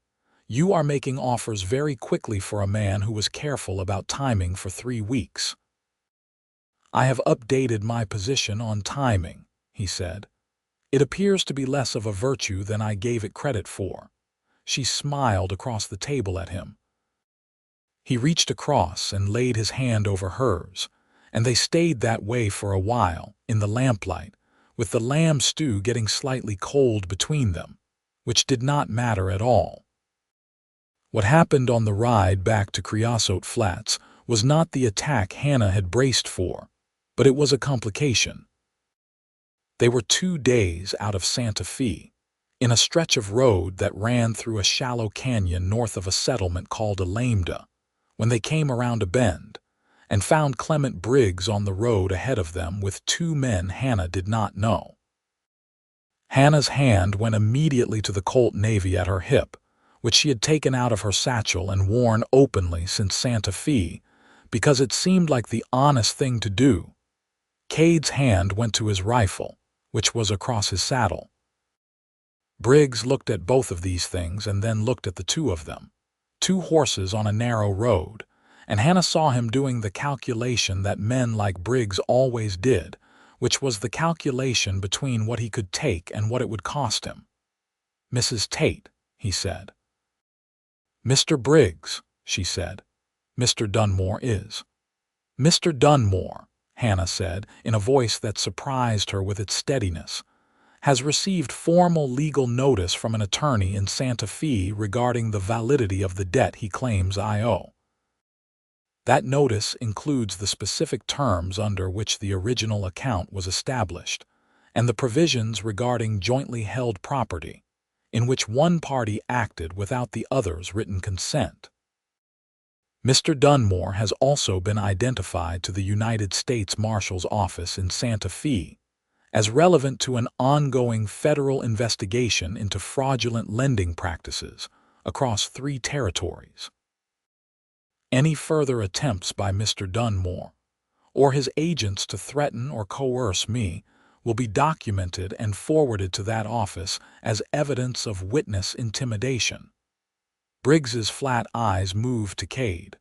"You are making offers very quickly for a man who was careful about timing for 3 weeks." "I have updated my position on timing," he said. "It appears to be less of a virtue than I gave it credit for." She smiled across the table at him. He reached across and laid his hand over hers, and they stayed that way for a while, in the lamplight, with the lamb stew getting slightly cold between them, which did not matter at all. What happened on the ride back to Creosote Flats was not the attack Hannah had braced for, but it was a complication. They were 2 days out of Santa Fe, in a stretch of road that ran through a shallow canyon north of a settlement called Alameda, when they came around a bend and found Clement Briggs on the road ahead of them with 2 men Hannah did not know. Hannah's hand went immediately to the Colt Navy at her hip, which she had taken out of her satchel and worn openly since Santa Fe, because it seemed like the honest thing to do. Cade's hand went to his rifle, which was across his saddle. Briggs looked at both of these things and then looked at the 2 of them. 2 horses on a narrow road, and Hannah saw him doing the calculation that men like Briggs always did, which was the calculation between what he could take and what it would cost him. "Mrs. Tate," he said. "Mr. Briggs," she said. "Mr. Dunmore is." "Mr. Dunmore," Hannah said, in a voice that surprised her with its steadiness, "has received formal legal notice from an attorney in Santa Fe regarding the validity of the debt he claims I owe. That notice includes the specific terms under which the original account was established, and the provisions regarding jointly held property, in which one party acted without the other's written consent. Mr. Dunmore has also been identified to the United States Marshal's Office in Santa Fe as relevant to an ongoing federal investigation into fraudulent lending practices across 3 territories. Any further attempts by Mr. Dunmore or his agents to threaten or coerce me will be documented and forwarded to that office as evidence of witness intimidation." Briggs's flat eyes moved to Kade.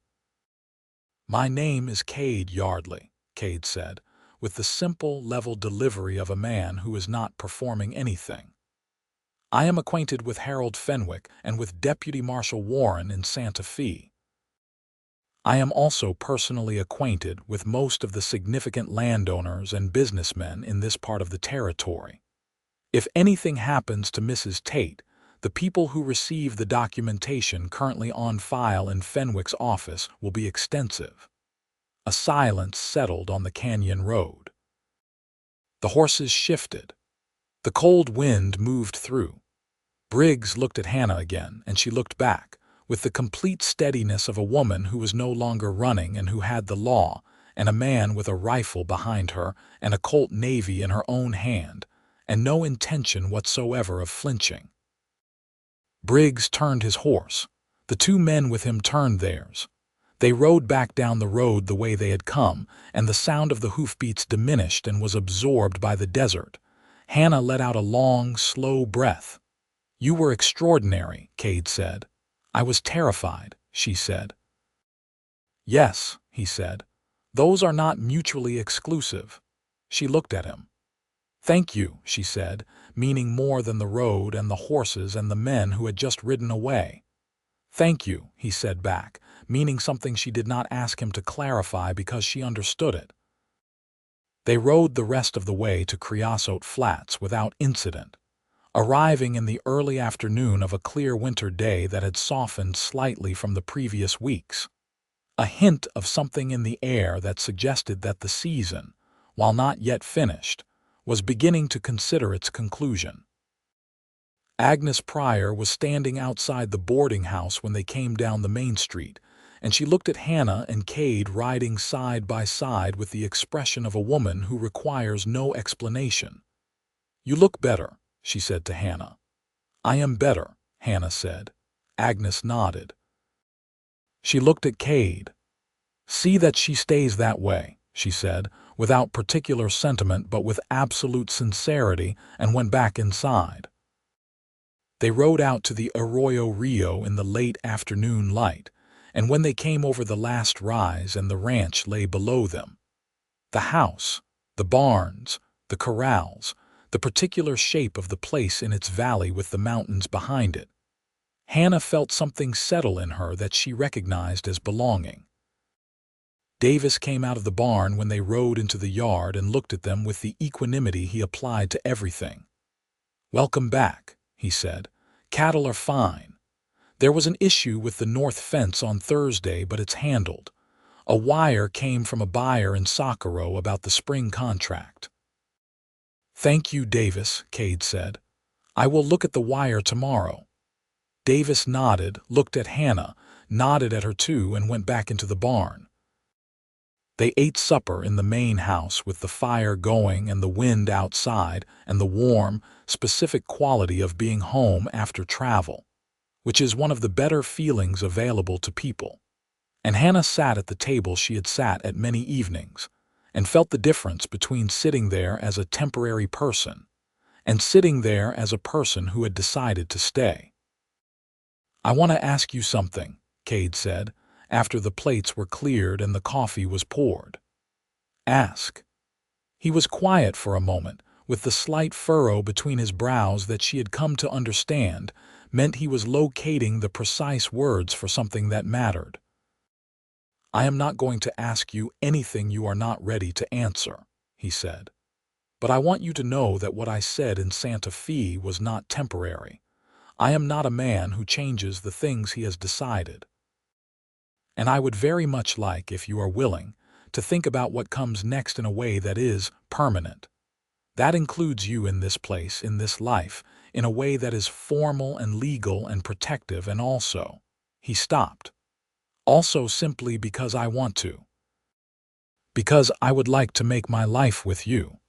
"My name is Kade Yardley," Kade said, with the simple, level delivery of a man who is not performing anything. "I am acquainted with Harold Fenwick and with Deputy Marshal Warren in Santa Fe. I am also personally acquainted with most of the significant landowners and businessmen in this part of the territory. If anything happens to Mrs. Tate, the people who receive the documentation currently on file in Fenwick's office will be extensive." A silence settled on the canyon road. The horses shifted. The cold wind moved through. Briggs looked at Hannah again, and she looked back, with the complete steadiness of a woman who was no longer running and who had the law, and a man with a rifle behind her and a Colt Navy in her own hand, and no intention whatsoever of flinching. Briggs turned his horse. The 2 men with him turned theirs. They rode back down the road the way they had come, and the sound of the hoofbeats diminished and was absorbed by the desert. Hannah let out a long, slow breath. "You were extraordinary," Kade said. "I was terrified," she said. "Yes," he said. "Those are not mutually exclusive." She looked at him. "Thank you," she said, meaning more than the road and the horses and the men who had just ridden away. "Thank you," he said back, meaning something she did not ask him to clarify because she understood it. They rode the rest of the way to Creosote Flats without incident, arriving in the early afternoon of a clear winter day that had softened slightly from the previous weeks. A hint of something in the air that suggested that the season, while not yet finished, was beginning to consider its conclusion. Agnes Pryor was standing outside the boarding house when they came down the main street, and she looked at Hannah and Kade riding side by side with the expression of a woman who requires no explanation. "You look better," she said to Hannah. "I am better," Hannah said. Agnes nodded. She looked at Kade. "See that she stays that way," she said, without particular sentiment but with absolute sincerity, and went back inside. They rode out to the Arroyo Rio in the late afternoon light, and when they came over the last rise and the ranch lay below them, the house, the barns, the corrals, the particular shape of the place in its valley with the mountains behind it, Hannah felt something settle in her that she recognized as belonging. Davis came out of the barn when they rode into the yard and looked at them with the equanimity he applied to everything. "Welcome back," he said. "Cattle are fine. There was an issue with the north fence on Thursday, but it's handled. A wire came from a buyer in Socorro about the spring contract." "Thank you, Davis," Kade said. "I will look at the wire tomorrow." Davis nodded, looked at Hannah, nodded at her too, and went back into the barn. They ate supper in the main house with the fire going and the wind outside and the warm, specific quality of being home after travel, which is one of the better feelings available to people. And Hannah sat at the table she had sat at many evenings, and felt the difference between sitting there as a temporary person and sitting there as a person who had decided to stay. "I want to ask you something," Kade said, after the plates were cleared and the coffee was poured. "Ask." He was quiet for a moment, with the slight furrow between his brows that she had come to understand meant he was locating the precise words for something that mattered. "I am not going to ask you anything you are not ready to answer," he said. "But I want you to know that what I said in Santa Fe was not temporary. I am not a man who changes the things he has decided. And I would very much like, if you are willing, to think about what comes next in a way that is permanent. That includes you in this place, in this life, in a way that is formal and legal and protective, and also," he stopped, "also simply because I want to. Because I would like to make my life with you."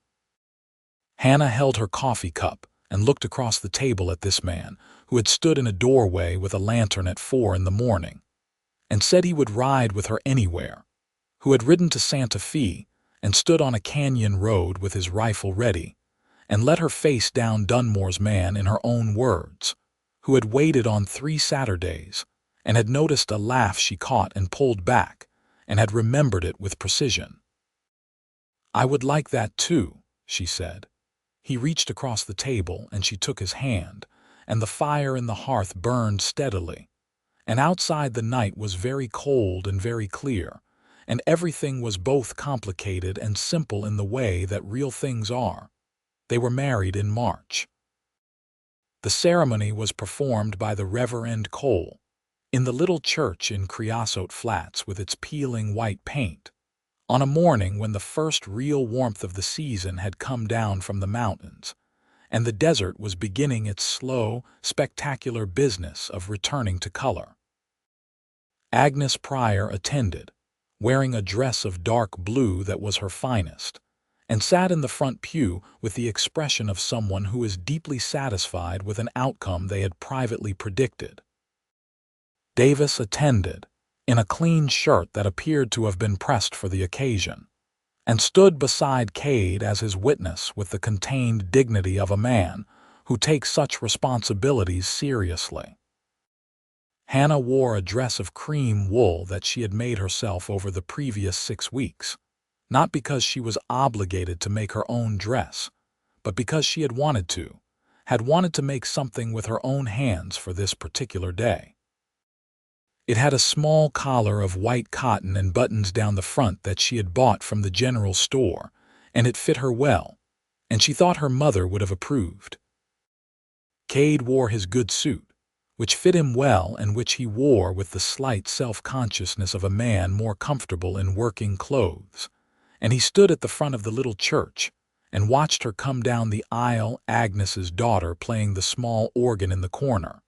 Hannah held her coffee cup and looked across the table at this man who had stood in a doorway with a lantern at 4 in the morning, and said he would ride with her anywhere, who had ridden to Santa Fe and stood on a canyon road with his rifle ready, and let her face down Dunmore's man in her own words, who had waited on 3 Saturdays and had noticed a laugh she caught and pulled back, and had remembered it with precision. "I would like that too," she said. He reached across the table and she took his hand, and the fire in the hearth burned steadily, and outside the night was very cold and very clear, and everything was both complicated and simple in the way that real things are. They were married in March. The ceremony was performed by the Reverend Cole in the little church in Creosote Flats with its peeling white paint, on a morning when the first real warmth of the season had come down from the mountains, and the desert was beginning its slow, spectacular business of returning to color. Agnes Pryor attended, wearing a dress of dark blue that was her finest, and sat in the front pew with the expression of someone who is deeply satisfied with an outcome they had privately predicted. Davis attended, in a clean shirt that appeared to have been pressed for the occasion, and stood beside Kade as his witness with the contained dignity of a man who takes such responsibilities seriously. Hannah wore a dress of cream wool that she had made herself over the previous 6 weeks, not because she was obligated to make her own dress, but because she had wanted to make something with her own hands for this particular day. It had a small collar of white cotton and buttons down the front that she had bought from the general store, and it fit her well, and she thought her mother would have approved. Kade wore his good suit, which fit him well and which he wore with the slight self-consciousness of a man more comfortable in working clothes, and he stood at the front of the little church and watched her come down the aisle, Agnes's daughter playing the small organ in the corner,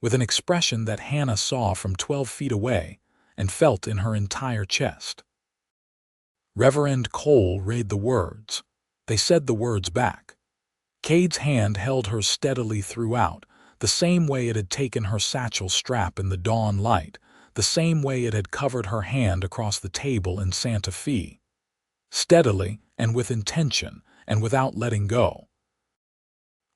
with an expression that Hannah saw from 12 feet away and felt in her entire chest. Reverend Cole read the words. They said the words back. Kade's hand held hers steadily throughout, the same way it had taken her satchel strap in the dawn light, the same way it had covered her hand across the table in Santa Fe. Steadily and with intention and without letting go.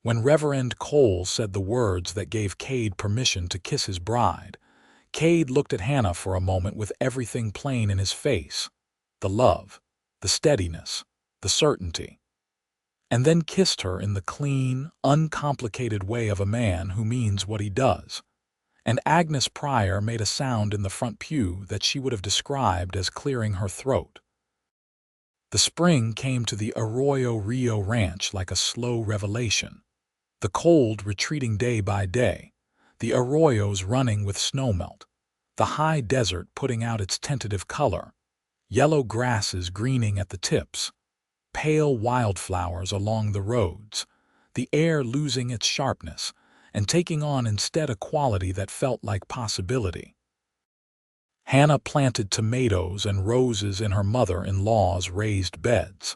When Reverend Cole said the words that gave Kade permission to kiss his bride, Kade looked at Hannah for a moment with everything plain in his face, the love, the steadiness, the certainty, and then kissed her in the clean, uncomplicated way of a man who means what he does. And Agnes Pryor made a sound in the front pew that she would have described as clearing her throat. The spring came to the Arroyo Rio Ranch like a slow revelation. The cold retreating day by day, the arroyos running with snowmelt, the high desert putting out its tentative color, yellow grasses greening at the tips, pale wildflowers along the roads, the air losing its sharpness and taking on instead a quality that felt like possibility. Hannah planted tomatoes and roses in her mother-in-law's raised beds,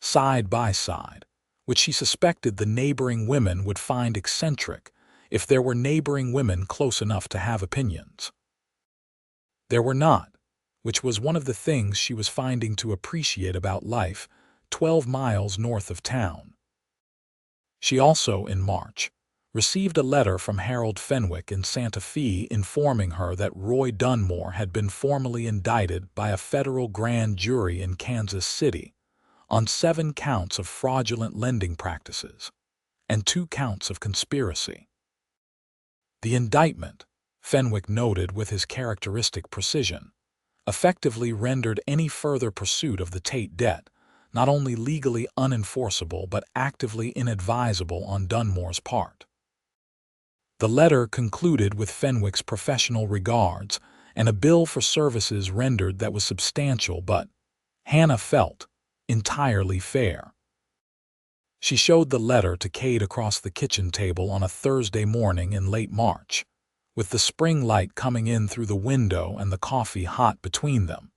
side by side, which she suspected the neighboring women would find eccentric if there were neighboring women close enough to have opinions. There were not, which was one of the things she was finding to appreciate about life 12 miles north of town. She also, in March, received a letter from Harold Fenwick in Santa Fe informing her that Roy Dunmore had been formally indicted by a federal grand jury in Kansas City on 7 counts of fraudulent lending practices and 2 counts of conspiracy. The indictment, Fenwick noted with his characteristic precision, effectively rendered any further pursuit of the Tate debt not only legally unenforceable but actively inadvisable on Dunmore's part. The letter concluded with Fenwick's professional regards and a bill for services rendered that was substantial but, Hannah felt, entirely fair. She showed the letter to Kade across the kitchen table on a Thursday morning in late March, with the spring light coming in through the window and the coffee hot between them,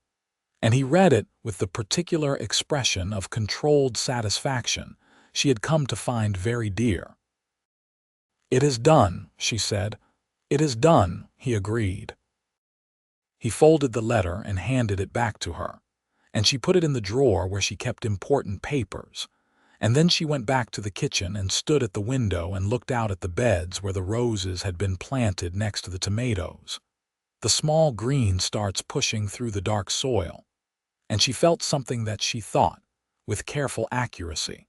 and he read it with the particular expression of controlled satisfaction she had come to find very dear. "It is done," she said. "It is done," he agreed. He folded the letter and handed it back to her, and she put it in the drawer where she kept important papers, and then she went back to the kitchen and stood at the window and looked out at the beds where the roses had been planted next to the tomatoes, the small green starts pushing through the dark soil, and she felt something that she thought, with careful accuracy,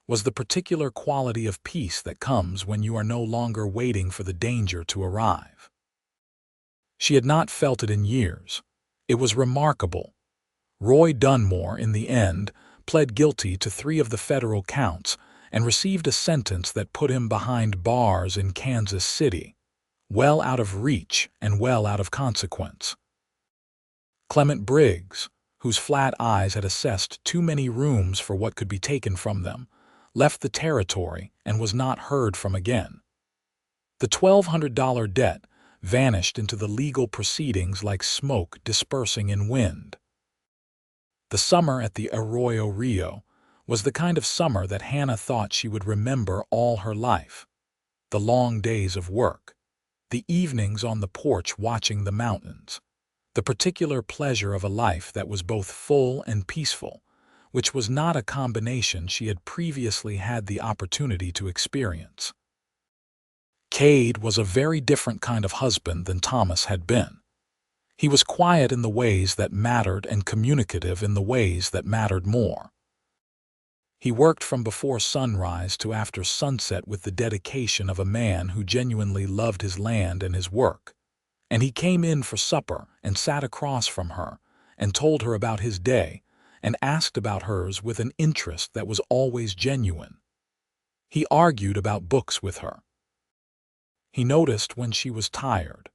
was the particular quality of peace that comes when you are no longer waiting for the danger to arrive. She had not felt it in years. It was remarkable. Roy Dunmore, in the end, pled guilty to 3 of the federal counts and received a sentence that put him behind bars in Kansas City, well out of reach and well out of consequence. Clement Briggs, whose flat eyes had assessed too many rooms for what could be taken from them, left the territory and was not heard from again. The $1,200 debt vanished into the legal proceedings like smoke dispersing in wind. The summer at the Arroyo Rio was the kind of summer that Hannah thought she would remember all her life. The long days of work, the evenings on the porch watching the mountains, the particular pleasure of a life that was both full and peaceful, which was not a combination she had previously had the opportunity to experience. Kade was a very different kind of husband than Thomas had been. He was quiet in the ways that mattered and communicative in the ways that mattered more. He worked from before sunrise to after sunset with the dedication of a man who genuinely loved his land and his work, and he came in for supper and sat across from her and told her about his day and asked about hers with an interest that was always genuine. He argued about books with her. He noticed when she was tired.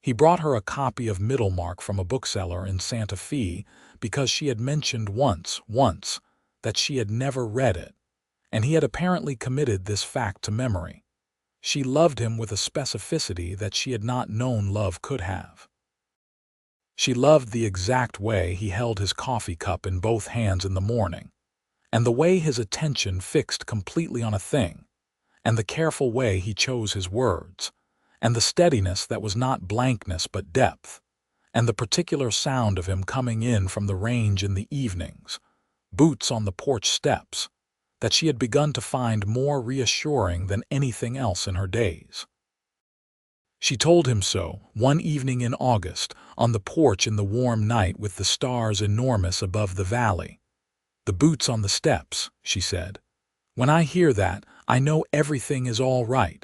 He brought her a copy of Middlemarch from a bookseller in Santa Fe because she had mentioned once, that she had never read it, and he had apparently committed this fact to memory. She loved him with a specificity that she had not known love could have. She loved the exact way he held his coffee cup in both hands in the morning, and the way his attention fixed completely on a thing, and the careful way he chose his words, and the steadiness that was not blankness but depth, and the particular sound of him coming in from the range in the evenings, boots on the porch steps, that she had begun to find more reassuring than anything else in her days. She told him so one evening in August, on the porch in the warm night with the stars enormous above the valley. "The boots on the steps," she said. "When I hear that, I know everything is all right."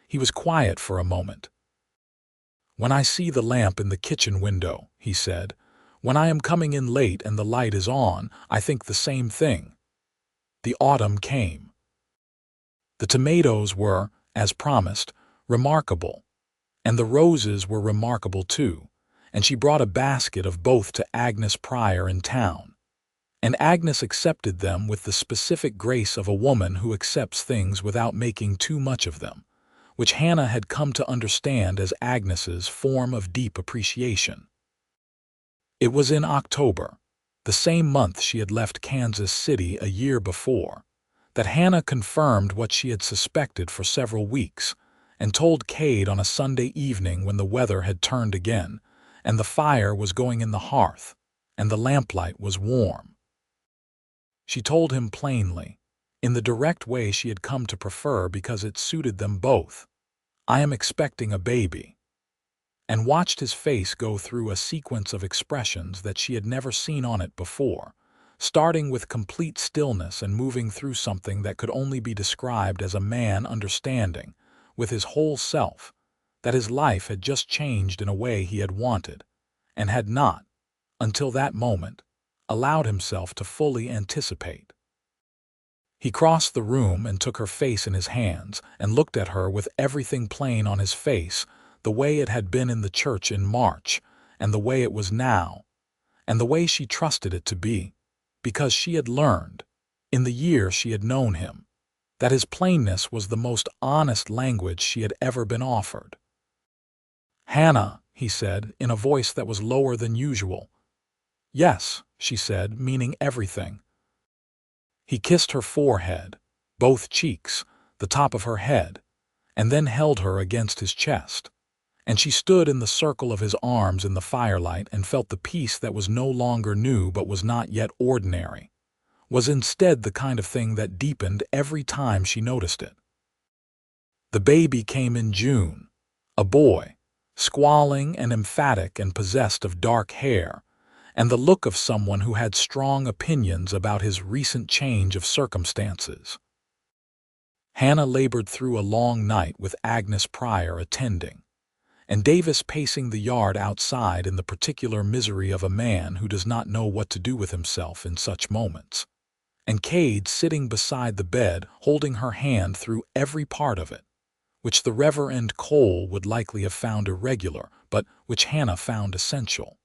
He was quiet for a moment. "When I see the lamp in the kitchen window," he said, "when I am coming in late and the light is on, I think the same thing." The autumn came. The tomatoes were, as promised, remarkable, and the roses were remarkable too, and she brought a basket of both to Agnes Pryor in town. And Agnes accepted them with the specific grace of a woman who accepts things without making too much of them, which Hannah had come to understand as Agnes's form of deep appreciation. It was in October, the same month she had left Kansas City a year before, that Hannah confirmed what she had suspected for several weeks, and told Kade on a Sunday evening when the weather had turned again, and the fire was going in the hearth, and the lamplight was warm. She told him plainly, in the direct way she had come to prefer because it suited them both, "I am expecting a baby," and watched his face go through a sequence of expressions that she had never seen on it before, starting with complete stillness and moving through something that could only be described as a man understanding, with his whole self, that his life had just changed in a way he had wanted, and had not, until that moment, allowed himself to fully anticipate. He crossed the room and took her face in his hands and looked at her with everything plain on his face, the way it had been in the church in March, and the way it was now, and the way she trusted it to be, because she had learned, in the year she had known him, that his plainness was the most honest language she had ever been offered. "Hannah," he said, in a voice that was lower than usual. "Yes," she said, meaning everything. He kissed her forehead, both cheeks, the top of her head, and then held her against his chest, and she stood in the circle of his arms in the firelight and felt the peace that was no longer new but was not yet ordinary, was instead the kind of thing that deepened every time she noticed it. The baby came in June, a boy, squalling and emphatic and possessed of dark hair, and the look of someone who had strong opinions about his recent change of circumstances. Hannah labored through a long night with Agnes Pryor attending, and Davis pacing the yard outside in the particular misery of a man who does not know what to do with himself in such moments, and Kade sitting beside the bed holding her hand through every part of it, which the Reverend Cole would likely have found irregular, but which Hannah found essential.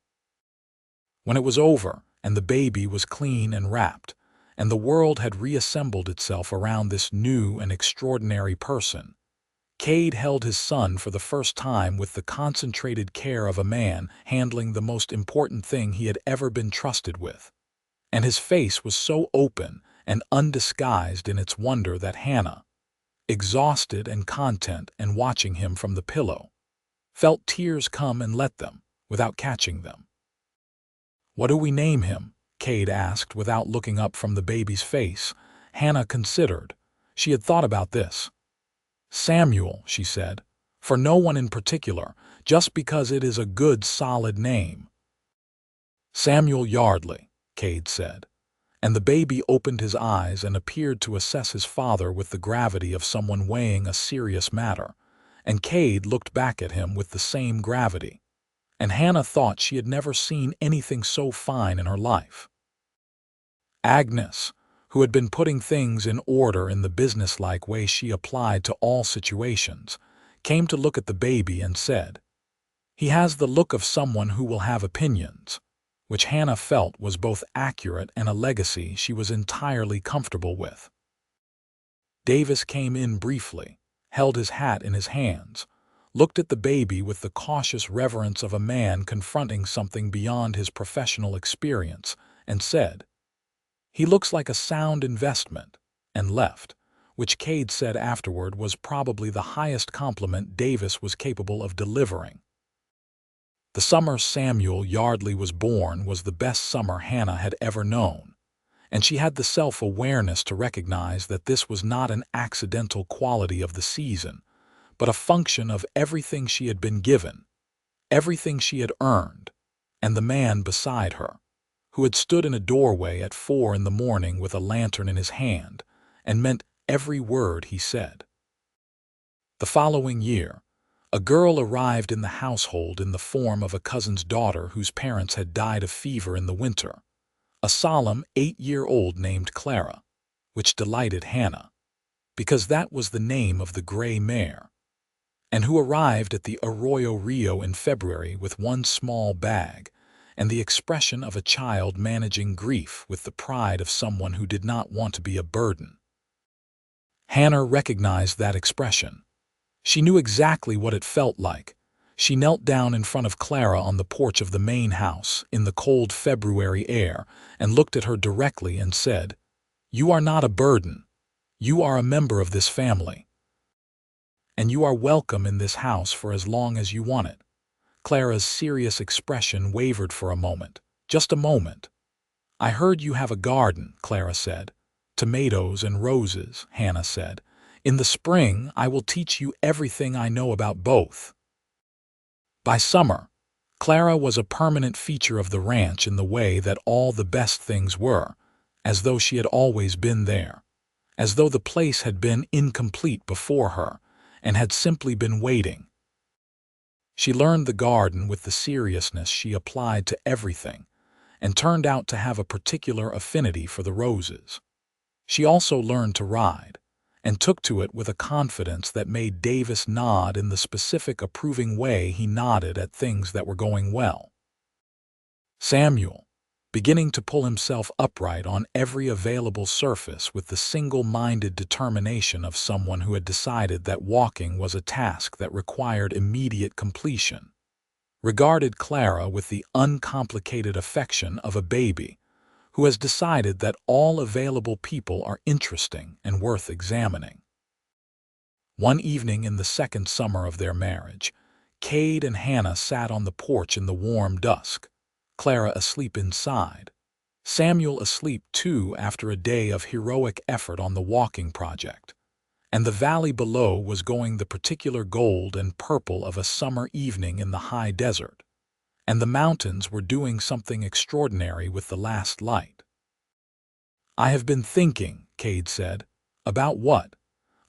When it was over, and the baby was clean and wrapped, and the world had reassembled itself around this new and extraordinary person, Kade held his son for the first time with the concentrated care of a man handling the most important thing he had ever been trusted with, and his face was so open and undisguised in its wonder that Hannah, exhausted and content and watching him from the pillow, felt tears come and let them, without catching them. "What do we name him?" Kade asked without looking up from the baby's face. Hannah considered. She had thought about this. "Samuel," she said, "for no one in particular, just because it is a good, solid name." "Samuel Yardley," Kade said, and the baby opened his eyes and appeared to assess his father with the gravity of someone weighing a serious matter, and Kade looked back at him with the same gravity, and Hannah thought she had never seen anything so fine in her life. Agnes, who had been putting things in order in the businesslike way she applied to all situations, came to look at the baby and said, He has the look of someone who will have opinions, which Hannah felt was both accurate and a legacy she was entirely comfortable with. Davis came in briefly, held his hat in his hands, looked at the baby with the cautious reverence of a man confronting something beyond his professional experience, and said, "He looks like a sound investment," and left, which Kade said afterward was probably the highest compliment Davis was capable of delivering. The summer Samuel Yardley was born was the best summer Hannah had ever known, and she had the self-awareness to recognize that this was not an accidental quality of the season, but a function of everything she had been given, everything she had earned, and the man beside her, who had stood in a doorway at 4 in the morning with a lantern in his hand, and meant every word he said. The following year, a girl arrived in the household in the form of a cousin's daughter whose parents had died of fever in the winter, a solemn 8-year-old named Clara, which delighted Hannah, because that was the name of the gray mare, and who arrived at the Arroyo Rio in February with one small bag and the expression of a child managing grief with the pride of someone who did not want to be a burden. Hannah recognized that expression. She knew exactly what it felt like. She knelt down in front of Clara on the porch of the main house in the cold February air and looked at her directly and said, "You are not a burden. You are a member of this family. And you are welcome in this house for as long as you want it." Clara's serious expression wavered for a moment, just a moment. "I heard you have a garden," Clara said. "Tomatoes and roses," Hannah said. "In the spring, I will teach you everything I know about both." By summer, Clara was a permanent feature of the ranch in the way that all the best things were, as though she had always been there, as though the place had been incomplete before her and had simply been waiting. She learned the garden with the seriousness she applied to everything, and turned out to have a particular affinity for the roses. She also learned to ride, and took to it with a confidence that made Davis nod in the specific approving way he nodded at things that were going well. Samuel, beginning to pull himself upright on every available surface with the single-minded determination of someone who had decided that walking was a task that required immediate completion, regarded Clara with the uncomplicated affection of a baby who has decided that all available people are interesting and worth examining. One evening in the second summer of their marriage, Kade and Hannah sat on the porch in the warm dusk, Clara asleep inside, Samuel asleep too after a day of heroic effort on the walking project, and the valley below was going the particular gold and purple of a summer evening in the high desert, and the mountains were doing something extraordinary with the last light. "I have been thinking," Kade said. "About what?"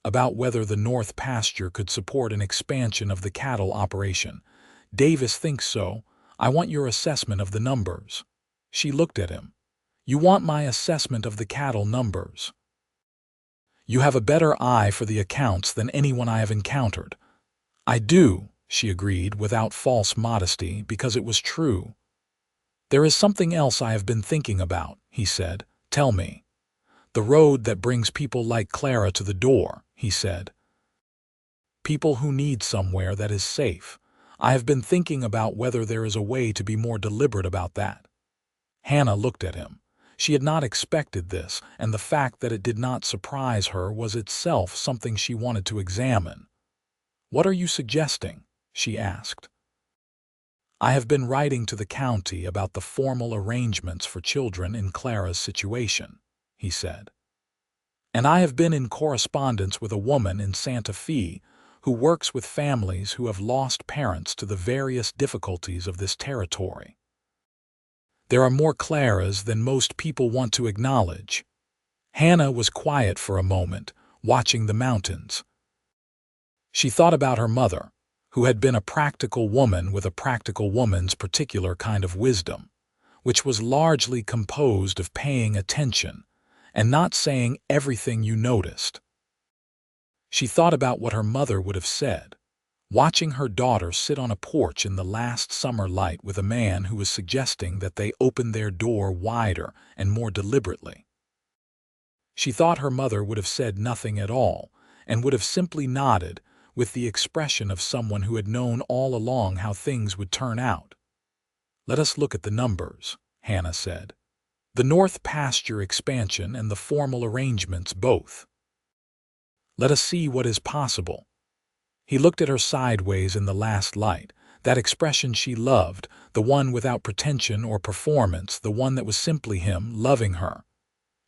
"About whether the North Pasture could support an expansion of the cattle operation." "Davis thinks so. I want your assessment of the numbers." She looked at him. "You want my assessment of the cattle numbers?" "You have a better eye for the accounts than anyone I have encountered." "I do," she agreed without false modesty, because it was true. "There is something else I have been thinking about," he said. "Tell me." "The road that brings people like Clara to the door," he said. "People who need somewhere that is safe. I have been thinking about whether there is a way to be more deliberate about that." Hannah looked at him. She had not expected this, and the fact that it did not surprise her was itself something she wanted to examine. "What are you suggesting?" she asked. "I have been writing to the county about the formal arrangements for children in Clara's situation," he said. "And I have been in correspondence with a woman in Santa Fe who works with families who have lost parents to the various difficulties of this territory. There are more Claras than most people want to acknowledge." Hannah was quiet for a moment, watching the mountains. She thought about her mother, who had been a practical woman with a practical woman's particular kind of wisdom, which was largely composed of paying attention and not saying everything you noticed. She thought about what her mother would have said, watching her daughter sit on a porch in the last summer light with a man who was suggesting that they open their door wider and more deliberately. She thought her mother would have said nothing at all and would have simply nodded with the expression of someone who had known all along how things would turn out. "Let us look at the numbers," Hannah said. "The north pasture expansion and the formal arrangements both. Let us see what is possible." He looked at her sideways in the last light, that expression she loved, the one without pretension or performance, the one that was simply him loving her.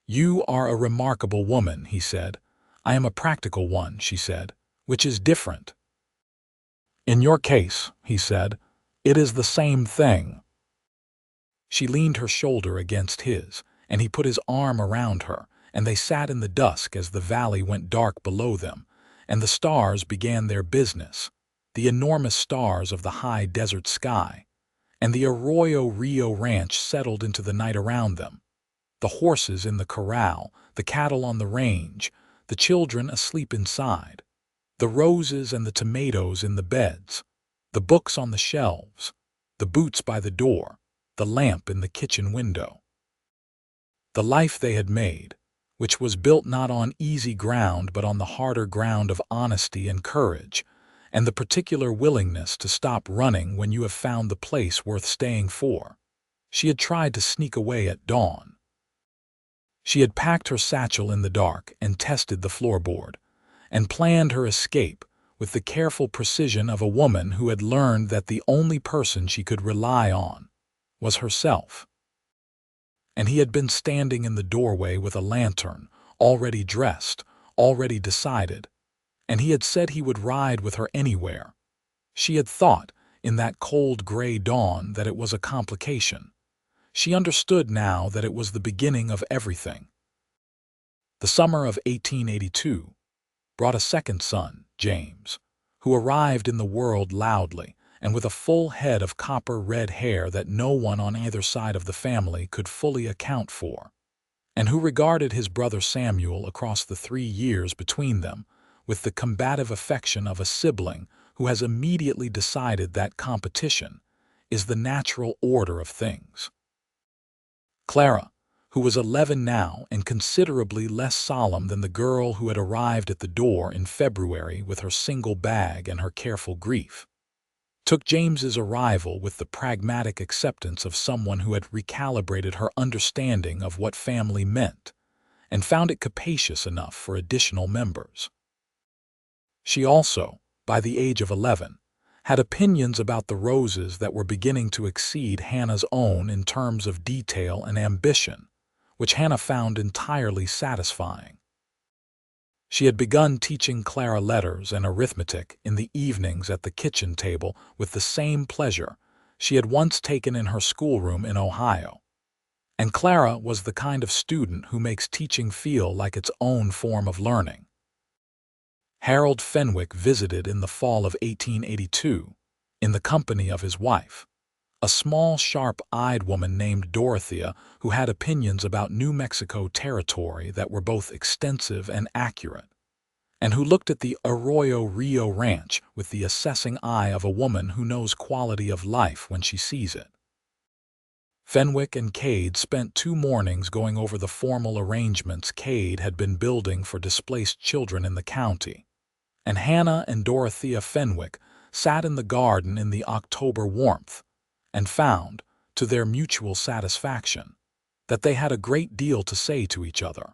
"You are a remarkable woman," he said. "I am a practical one," she said, "which is different." "In your case," he said, "it is the same thing." She leaned her shoulder against his, and he put his arm around her, and they sat in the dusk as the valley went dark below them, and the stars began their business, the enormous stars of the high desert sky, and the Arroyo Rio ranch settled into the night around them, the horses in the corral, the cattle on the range, the children asleep inside, the roses and the tomatoes in the beds, the books on the shelves, the boots by the door, the lamp in the kitchen window. The life they had made, which was built not on easy ground but on the harder ground of honesty and courage, and the particular willingness to stop running when you have found the place worth staying for. She had tried to sneak away at dawn. She had packed her satchel in the dark and tested the floorboard, and planned her escape with the careful precision of a woman who had learned that the only person she could rely on was herself. And he had been standing in the doorway with a lantern, already dressed, already decided, and he had said he would ride with her anywhere. She had thought, in that cold gray dawn, that it was a complication. She understood now that it was the beginning of everything. The summer of 1882 brought a second son, James, who arrived in the world loudly and with a full head of copper-red hair that no one on either side of the family could fully account for, and who regarded his brother Samuel across the 3 years between them with the combative affection of a sibling who has immediately decided that competition is the natural order of things. Clara, who was 11 now and considerably less solemn than the girl who had arrived at the door in February with her single bag and her careful grief, took James's arrival with the pragmatic acceptance of someone who had recalibrated her understanding of what family meant and found it capacious enough for additional members. She also, by the age of 11, had opinions about the roses that were beginning to exceed Hannah's own in terms of detail and ambition, which Hannah found entirely satisfying. She had begun teaching Clara letters and arithmetic in the evenings at the kitchen table with the same pleasure she had once taken in her schoolroom in Ohio. And Clara was the kind of student who makes teaching feel like its own form of learning. Harold Fenwick visited in the fall of 1882 in the company of his wife, a small, sharp-eyed woman named Dorothea who had opinions about New Mexico territory that were both extensive and accurate, and who looked at the Arroyo Rio ranch with the assessing eye of a woman who knows quality of life when she sees it. Fenwick and Kade spent 2 mornings going over the formal arrangements Kade had been building for displaced children in the county, and Hannah and Dorothea Fenwick sat in the garden in the October warmth and found, to their mutual satisfaction, that they had a great deal to say to each other.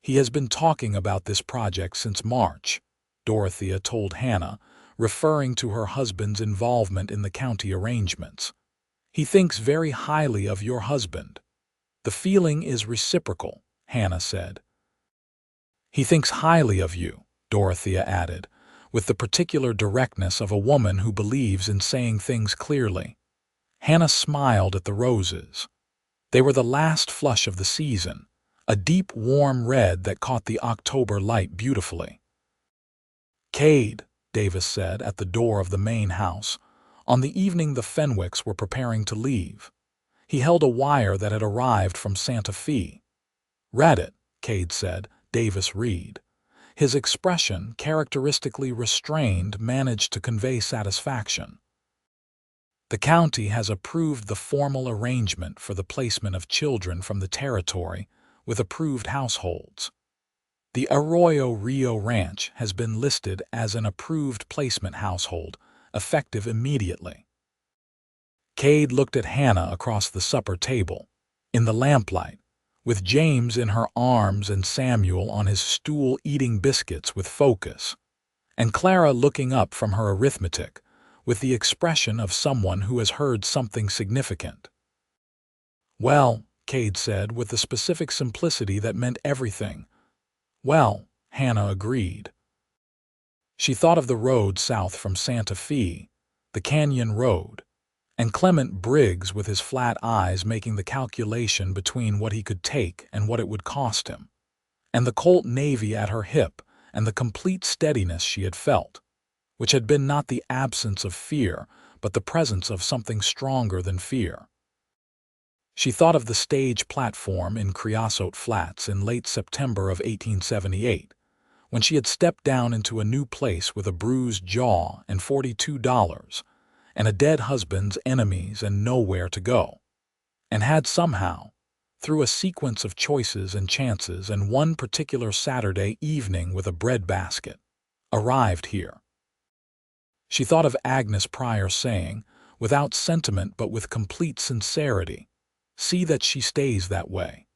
"He has been talking about this project since March," Dorothea told Hannah, referring to her husband's involvement in the county arrangements. "He thinks very highly of your husband." "The feeling is reciprocal," Hannah said. "He thinks highly of you," Dorothea added, with the particular directness of a woman who believes in saying things clearly. Hannah smiled at the roses. They were the last flush of the season, a deep, warm red that caught the October light beautifully. "Kade," Davis said at the door of the main house, on the evening the Fenwicks were preparing to leave. He held a wire that had arrived from Santa Fe. "Read it," Kade said. "Davis, read." His expression, characteristically restrained, managed to convey satisfaction. The county has approved the formal arrangement for the placement of children from the territory with approved households. The Arroyo Rio Ranch has been listed as an approved placement household, effective immediately. Kade looked at Hannah across the supper table, in the lamplight, with James in her arms and Samuel on his stool eating biscuits with focus, and Clara looking up from her arithmetic, with the expression of someone who has heard something significant. "Well," Kade said with the specific simplicity that meant everything. "Well," Hannah agreed. She thought of the road south from Santa Fe, the Canyon Road, and Clement Briggs with his flat eyes making the calculation between what he could take and what it would cost him, and the Colt Navy at her hip and the complete steadiness she had felt, which had been not the absence of fear, but the presence of something stronger than fear. She thought of the stage platform in Creosote Flats in late September of 1878, when she had stepped down into a new place with a bruised jaw and $42, and a dead husband's enemies and nowhere to go, and had somehow, through a sequence of choices and chances and one particular Saturday evening with a breadbasket, arrived here. She thought of Agnes Pryor saying, without sentiment but with complete sincerity, "See that she stays that way."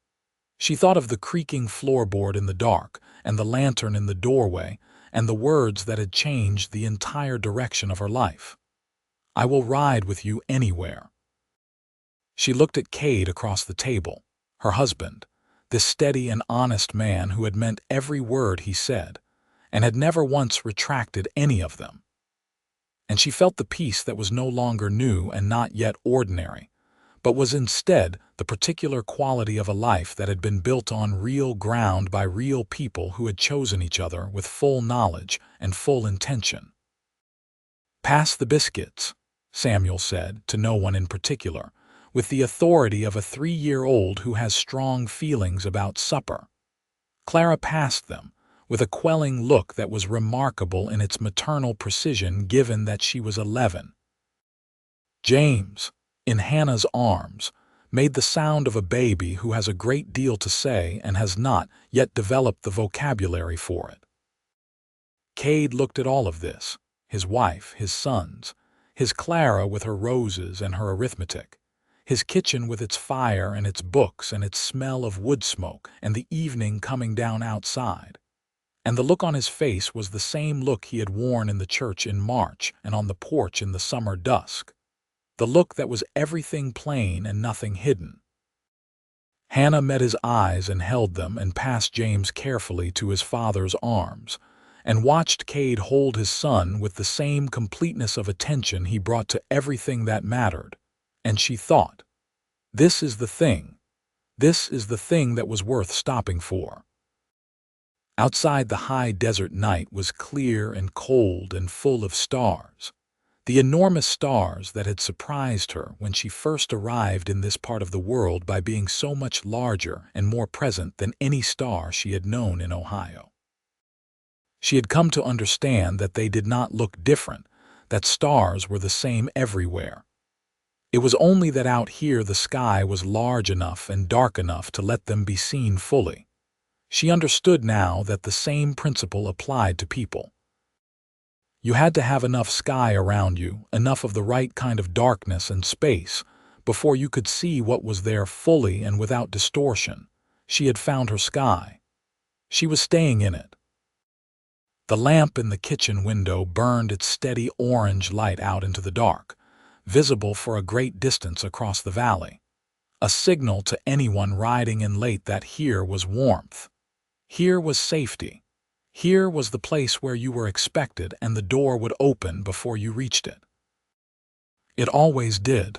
She thought of the creaking floorboard in the dark and the lantern in the doorway and the words that had changed the entire direction of her life. "I will ride with you anywhere." She looked at Kade across the table, her husband, this steady and honest man who had meant every word he said and had never once retracted any of them. And she felt the peace that was no longer new and not yet ordinary, but was instead the particular quality of a life that had been built on real ground by real people who had chosen each other with full knowledge and full intention. "Pass the biscuits," Samuel said, to no one in particular, with the authority of a 3-year-old who has strong feelings about supper. Clara passed them, with a quelling look that was remarkable in its maternal precision given that she was 11. James, in Hannah's arms, made the sound of a baby who has a great deal to say and has not yet developed the vocabulary for it. Kade looked at all of this, his wife, his sons, his Clara with her roses and her arithmetic, his kitchen with its fire and its books and its smell of wood smoke and the evening coming down outside. And the look on his face was the same look he had worn in the church in March and on the porch in the summer dusk, the look that was everything plain and nothing hidden. Hannah met his eyes and held them and passed James carefully to his father's arms, and watched Kade hold his son with the same completeness of attention he brought to everything that mattered, and she thought, this is the thing that was worth stopping for. Outside the high desert night was clear and cold and full of stars, the enormous stars that had surprised her when she first arrived in this part of the world by being so much larger and more present than any star she had known in Ohio. She had come to understand that they did not look different, that stars were the same everywhere. It was only that out here the sky was large enough and dark enough to let them be seen fully. She understood now that the same principle applied to people. You had to have enough sky around you, enough of the right kind of darkness and space, before you could see what was there fully and without distortion. She had found her sky. She was staying in it. The lamp in the kitchen window burned its steady orange light out into the dark, visible for a great distance across the valley, a signal to anyone riding in late that here was warmth. Here was safety. Here was the place where you were expected and the door would open before you reached it. It always did.